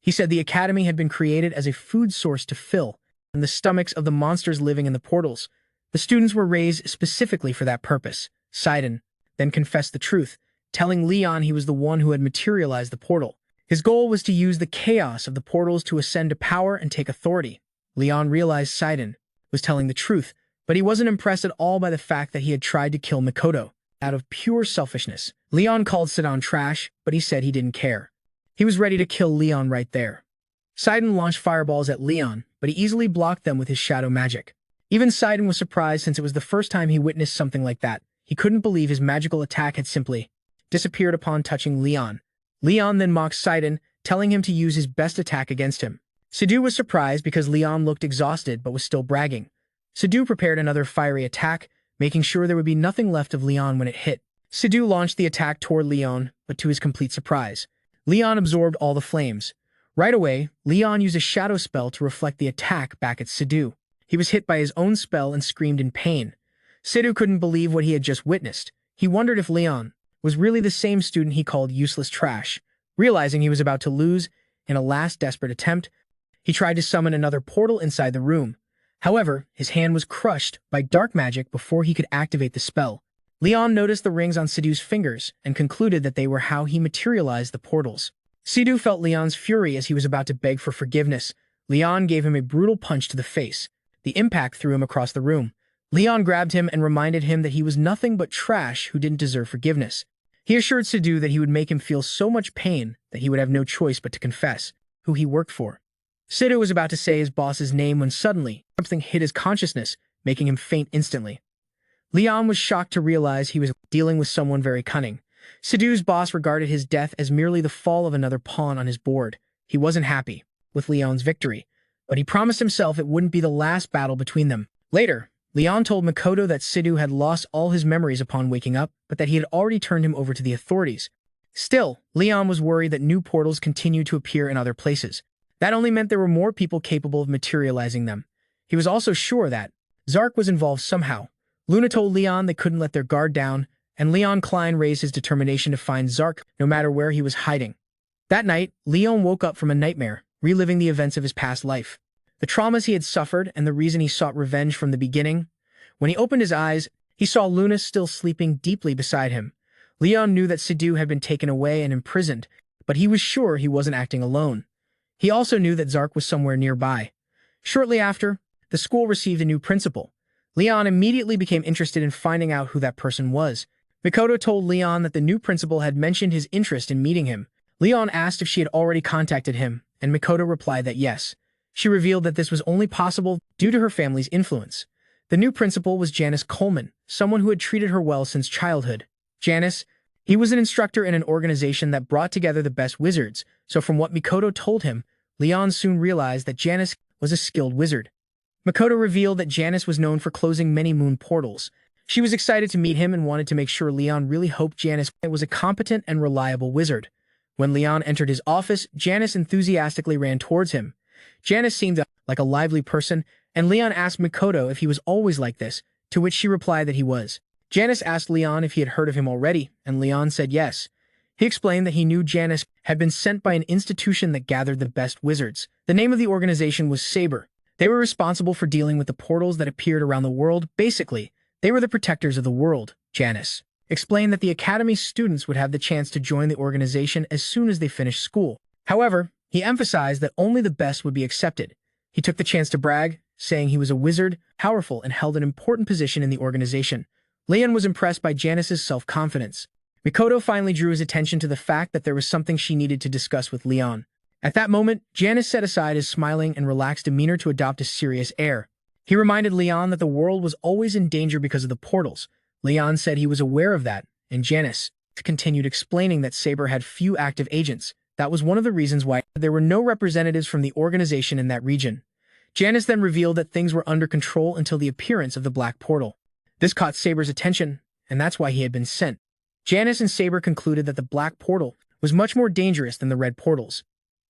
He said the academy had been created as a food source to fill the stomachs of the monsters living in the portals. The students were raised specifically for that purpose. Sidon then confessed the truth, telling Leon he was the one who had materialized the portal. His goal was to use the chaos of the portals to ascend to power and take authority. Leon realized Sidon was telling the truth, but he wasn't impressed at all by the fact that he had tried to kill Mikoto. Out of pure selfishness, Leon called Sidon trash, but he said he didn't care. He was ready to kill Leon right there. Sidon launched fireballs at Leon, but he easily blocked them with his shadow magic. Even Sidon was surprised since it was the first time he witnessed something like that. He couldn't believe his magical attack had simply disappeared upon touching Leon. Leon then mocked Sidon, telling him to use his best attack against him. Sidhu was surprised because Leon looked exhausted but was still bragging. Sidhu prepared another fiery attack, making sure there would be nothing left of Leon when it hit. Sidhu launched the attack toward Leon, but to his complete surprise, Leon absorbed all the flames. Right away, Leon used a shadow spell to reflect the attack back at Sidhu. He was hit by his own spell and screamed in pain. Sidhu couldn't believe what he had just witnessed. He wondered if Leon was really the same student he called useless trash. Realizing he was about to lose, in a last desperate attempt, he tried to summon another portal inside the room. However, his hand was crushed by dark magic before he could activate the spell. Leon noticed the rings on Sidhu's fingers and concluded that they were how he materialized the portals. Sidhu felt Leon's fury as he was about to beg for forgiveness. Leon gave him a brutal punch to the face. The impact threw him across the room. Leon grabbed him and reminded him that he was nothing but trash who didn't deserve forgiveness. He assured Sidhu that he would make him feel so much pain that he would have no choice but to confess who he worked for. Sidhu was about to say his boss's name when suddenly something hit his consciousness, making him faint instantly. Leon was shocked to realize he was dealing with someone very cunning. Sidhu's boss regarded his death as merely the fall of another pawn on his board. He wasn't happy with Leon's victory, but he promised himself it wouldn't be the last battle between them. Later, Leon told Mikoto that Sidhu had lost all his memories upon waking up, but that he had already turned him over to the authorities. Still, Leon was worried that new portals continued to appear in other places. That only meant there were more people capable of materializing them. He was also sure that Zark was involved somehow. Luna told Leon they couldn't let their guard down, and Leon Klein raised his determination to find Zark no matter where he was hiding. That night, Leon woke up from a nightmare, reliving the events of his past life. The traumas he had suffered and the reason he sought revenge from the beginning. When he opened his eyes, he saw Luna still sleeping deeply beside him. Leon knew that Sidhu had been taken away and imprisoned, but he was sure he wasn't acting alone. He also knew that Zark was somewhere nearby. Shortly after, the school received a new principal. Leon immediately became interested in finding out who that person was. Mikoto told Leon that the new principal had mentioned his interest in meeting him. Leon asked if she had already contacted him, and Mikoto replied that yes. She revealed that this was only possible due to her family's influence. The new principal was Janice Coleman, someone who had treated her well since childhood. Janice He was an instructor in an organization that brought together the best wizards, so from what Mikoto told him, Leon soon realized that Janice was a skilled wizard. Mikoto revealed that Janice was known for closing many moon portals. She was excited to meet him and wanted to make sure Leon really hoped Janice was a competent and reliable wizard. When Leon entered his office, Janice enthusiastically ran towards him. Janice seemed like a lively person, and Leon asked Mikoto if he was always like this, to which she replied that he was. Janice asked Leon if he had heard of him already, and Leon said yes. He explained that he knew Janice had been sent by an institution that gathered the best wizards. The name of the organization was Saber. They were responsible for dealing with the portals that appeared around the world. Basically, they were the protectors of the world. Janice explained that the academy's students would have the chance to join the organization as soon as they finished school. However, he emphasized that only the best would be accepted. He took the chance to brag, saying he was a wizard, powerful, and held an important position in the organization. Leon was impressed by Janice's self-confidence. Mikoto finally drew his attention to the fact that there was something she needed to discuss with Leon. At that moment, Janice set aside his smiling and relaxed demeanor to adopt a serious air. He reminded Leon that the world was always in danger because of the portals. Leon said he was aware of that, and Janice continued explaining that Saber had few active agents. That was one of the reasons why there were no representatives from the organization in that region. Janice then revealed that things were under control until the appearance of the Black Portal. This caught Saber's attention, and that's why he had been sent. Janice and Saber concluded that the Black Portal was much more dangerous than the Red Portals.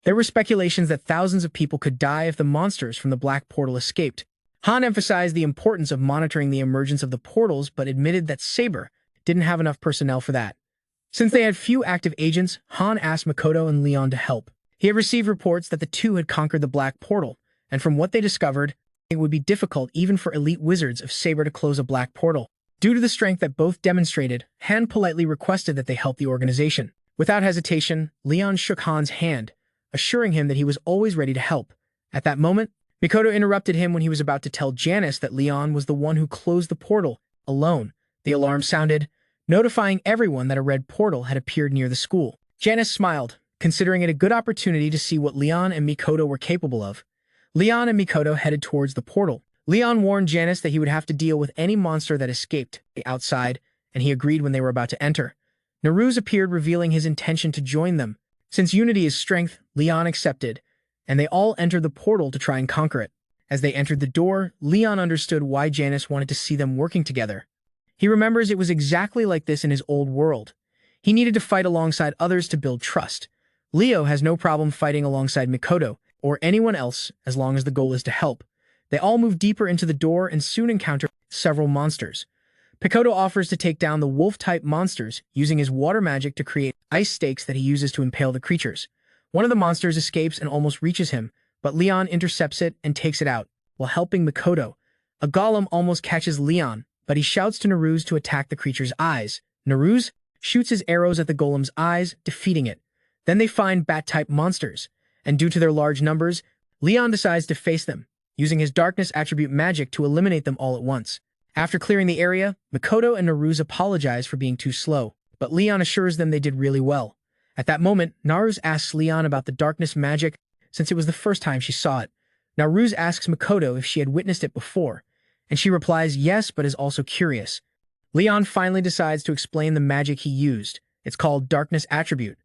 There were speculations that thousands of people could die if the monsters from the Black Portal escaped. Han emphasized the importance of monitoring the emergence of the portals, but admitted that Saber didn't have enough personnel for that. Since they had few active agents, Han asked Mikoto and Leon to help. He had received reports that the two had conquered the Black Portal, and from what they discovered, it would be difficult even for elite wizards of Saber to close a Black Portal. Due to the strength that both demonstrated, Han politely requested that they help the organization. Without hesitation, Leon shook Han's hand, assuring him that he was always ready to help. At that moment, Mikoto interrupted him when he was about to tell Janice that Leon was the one who closed the portal, alone. The alarm sounded, notifying everyone that a red portal had appeared near the school. Janice smiled, considering it a good opportunity to see what Leon and Mikoto were capable of. Leon and Mikoto headed towards the portal. Leon warned Janice that he would have to deal with any monster that escaped outside, and he agreed when they were about to enter. Naruse appeared, revealing his intention to join them. Since unity is strength, Leon accepted, and they all entered the portal to try and conquer it. As they entered the door, Leon understood why Janice wanted to see them working together. He remembers it was exactly like this in his old world. He needed to fight alongside others to build trust. Leo has no problem fighting alongside Mikoto, or anyone else, as long as the goal is to help. They all move deeper into the door and soon encounter several monsters. Mikoto offers to take down the wolf-type monsters, using his water magic to create ice stakes that he uses to impale the creatures. One of the monsters escapes and almost reaches him, but Leon intercepts it and takes it out, while helping Mikoto. A golem almost catches Leon, but he shouts to Naruse to attack the creature's eyes. Naruse shoots his arrows at the golem's eyes, defeating it. Then they find bat-type monsters, and due to their large numbers, Leon decides to face them, using his darkness attribute magic to eliminate them all at once. After clearing the area, Mikoto and Naruse apologize for being too slow, but Leon assures them they did really well. At that moment, Naruse asks Leon about the darkness magic, since it was the first time she saw it. Naruse asks Mikoto if she had witnessed it before, and she replies yes, but is also curious. Leon finally decides to explain the magic he used. It's called darkness attribute.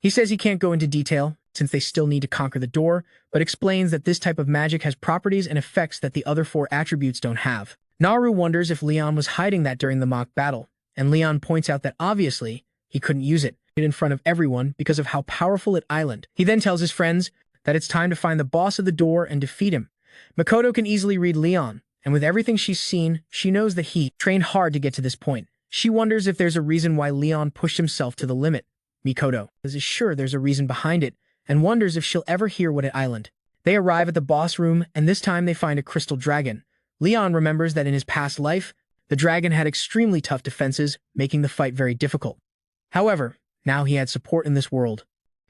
He says he can't go into detail, since they still need to conquer the door, but explains that this type of magic has properties and effects that the other four attributes don't have. Naru wonders if Leon was hiding that during the mock battle, and Leon points out that obviously he couldn't use it in front of everyone because of how powerful it island. He then tells his friends that it's time to find the boss of the door and defeat him. Mikoto can easily read Leon, and with everything she's seen, she knows that he trained hard to get to this point. She wonders if there's a reason why Leon pushed himself to the limit. Mikoto is sure there's a reason behind it, and wonders if she'll ever hear what it island. They arrive at the boss room, and this time they find a crystal dragon. Leon remembers that in his past life, the dragon had extremely tough defenses, making the fight very difficult. However, now he had support in this world.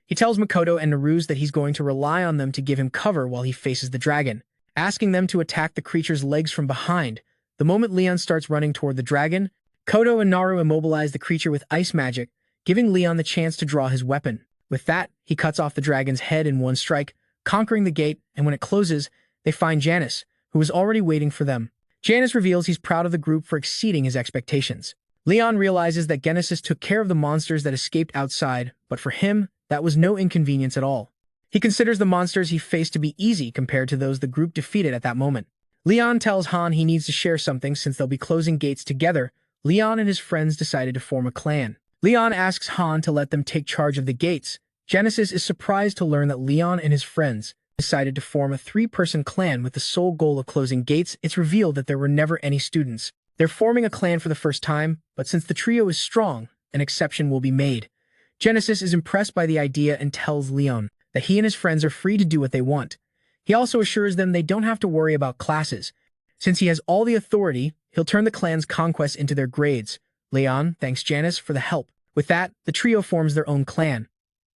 He tells Mikoto and Naruse that he's going to rely on them to give him cover while he faces the dragon, asking them to attack the creature's legs from behind. The moment Leon starts running toward the dragon, Koto and Naru immobilize the creature with ice magic, giving Leon the chance to draw his weapon. With that, he cuts off the dragon's head in one strike, conquering the gate, and when it closes, they find Janice, who is already waiting for them. Janice reveals he's proud of the group for exceeding his expectations. Leon realizes that Genesis took care of the monsters that escaped outside, but for him, that was no inconvenience at all. He considers the monsters he faced to be easy compared to those the group defeated at that moment. Leon tells Han he needs to share something since they'll be closing gates together. Leon and his friends decided to form a clan. Leon asks Han to let them take charge of the gates. Genesis is surprised to learn that Leon and his friends decided to form a three-person clan with the sole goal of closing gates. It's revealed that there were never any students. They're forming a clan for the first time, but since the trio is strong, an exception will be made. Genesis is impressed by the idea and tells Leon that he and his friends are free to do what they want. He also assures them they don't have to worry about classes. Since he has all the authority, he'll turn the clan's conquests into their grades. Leon thanks Janice for the help. With that, the trio forms their own clan.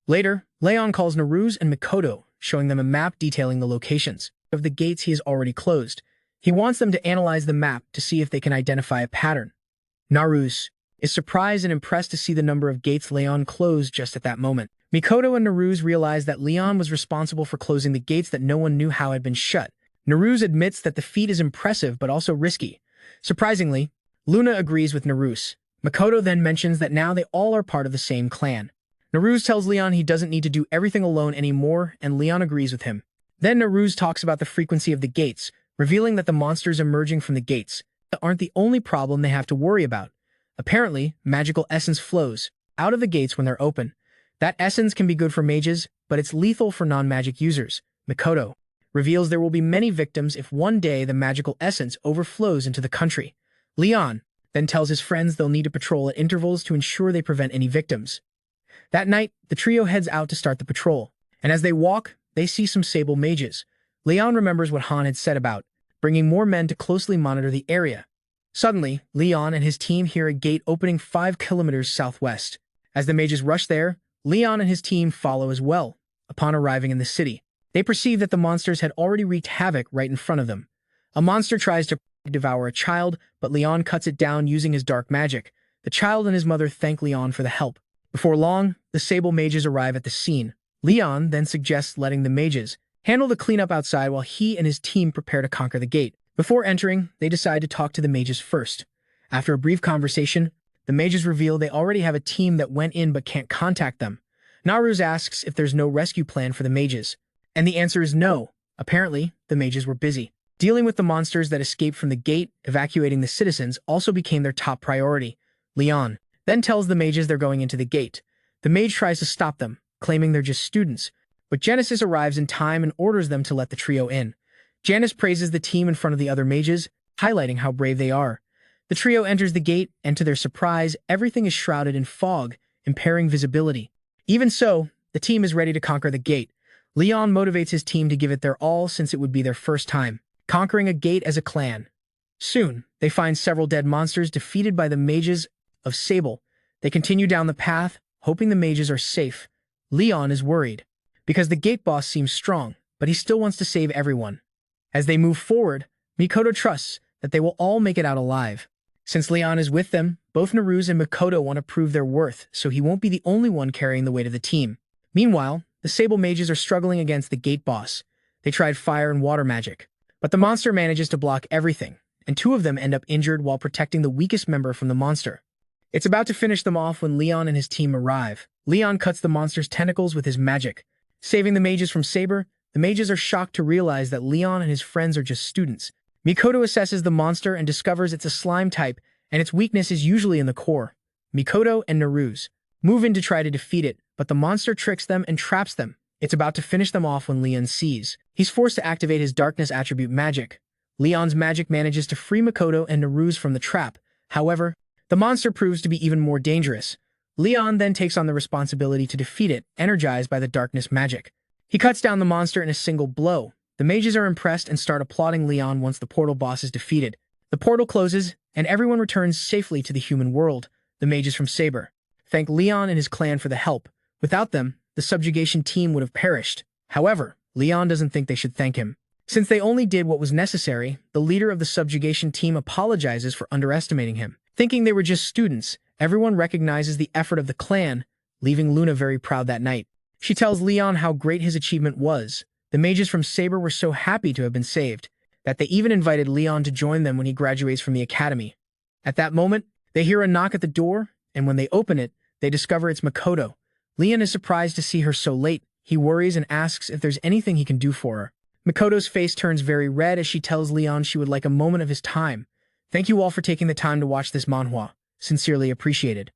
Later, Leon calls Naruse and Mikoto, showing them a map detailing the locations of the gates he has already closed. He wants them to analyze the map to see if they can identify a pattern. Naruse is surprised and impressed to see the number of gates Leon closed just at that moment. Mikoto and Naruse realize that Leon was responsible for closing the gates that no one knew how had been shut. Naruse admits that the feat is impressive but also risky. Surprisingly, Luna agrees with Naruse. Mikoto then mentions that now they all are part of the same clan. Naruse tells Leon he doesn't need to do everything alone anymore, and Leon agrees with him. Then Naruse talks about the frequency of the gates, revealing that the monsters emerging from the gates aren't the only problem they have to worry about. Apparently, magical essence flows out of the gates when they're open. That essence can be good for mages, but it's lethal for non-magic users. Mikoto reveals there will be many victims if one day the magical essence overflows into the country. Leon then tells his friends they'll need to patrol at intervals to ensure they prevent any victims. That night, the trio heads out to start the patrol, and as they walk, they see some sable mages. Leon remembers what Han had said about bringing more men to closely monitor the area. Suddenly, Leon and his team hear a gate opening 5 kilometers southwest. As the mages rush there, Leon and his team follow as well. Upon arriving in the city, they perceive that the monsters had already wreaked havoc right in front of them. A monster tries to devour a child, but Leon cuts it down using his dark magic. The child and his mother thank Leon for the help. Before long, the sable mages arrive at the scene. Leon then suggests letting the mages handle the cleanup outside while he and his team prepare to conquer the gate. Before entering, they decide to talk to the mages first. After a brief conversation, the mages reveal they already have a team that went in but can't contact them. Naruse asks if there's no rescue plan for the mages, and the answer is no. Apparently, the mages were busy. Dealing with the monsters that escaped from the gate, evacuating the citizens also became their top priority. Leon then tells the mages they're going into the gate. The mage tries to stop them, claiming they're just students, but Genesis arrives in time and orders them to let the trio in. Janice praises the team in front of the other mages, highlighting how brave they are. The trio enters the gate, and to their surprise, everything is shrouded in fog, impairing visibility. Even so, the team is ready to conquer the gate. Leon motivates his team to give it their all since it would be their first time conquering a gate as a clan. Soon, they find several dead monsters defeated by the mages of Sable. They continue down the path, hoping the mages are safe. Leon is worried, because the gate boss seems strong, but he still wants to save everyone. As they move forward, Mikoto trusts that they will all make it out alive. Since Leon is with them, both Naruse and Mikoto want to prove their worth, so he won't be the only one carrying the weight of the team. Meanwhile, the Sable mages are struggling against the gate boss. They tried fire and water magic, but the monster manages to block everything, and 2 of them end up injured while protecting the weakest member from the monster. It's about to finish them off when Leon and his team arrive. Leon cuts the monster's tentacles with his magic, saving the mages from Saber. The mages are shocked to realize that Leon and his friends are just students. Mikoto assesses the monster and discovers it's a slime type, and its weakness is usually in the core. Mikoto and Naruse move in to try to defeat it, but the monster tricks them and traps them. It's about to finish them off when Leon sees. He's forced to activate his darkness attribute magic. Leon's magic manages to free Mikoto and Naruse from the trap. However, the monster proves to be even more dangerous. Leon then takes on the responsibility to defeat it, energized by the darkness magic. He cuts down the monster in a single blow. The mages are impressed and start applauding Leon once the portal boss is defeated. The portal closes, and everyone returns safely to the human world. The mages from Saber thank Leon and his clan for the help. Without them, the subjugation team would have perished. However, Leon doesn't think they should thank him. Since they only did what was necessary, the leader of the subjugation team apologizes for underestimating him. Thinking they were just students, everyone recognizes the effort of the clan, leaving Luna very proud that night. She tells Leon how great his achievement was. The mages from Saber were so happy to have been saved, that they even invited Leon to join them when he graduates from the academy. At that moment, They hear a knock at the door, and when they open it, they discover it's Mikoto. Leon is surprised to see her so late. He worries and asks if there's anything he can do for her. Mikoto's face turns very red as she tells Leon she would like a moment of his time. Thank you all for taking the time to watch this manhwa. Sincerely appreciated.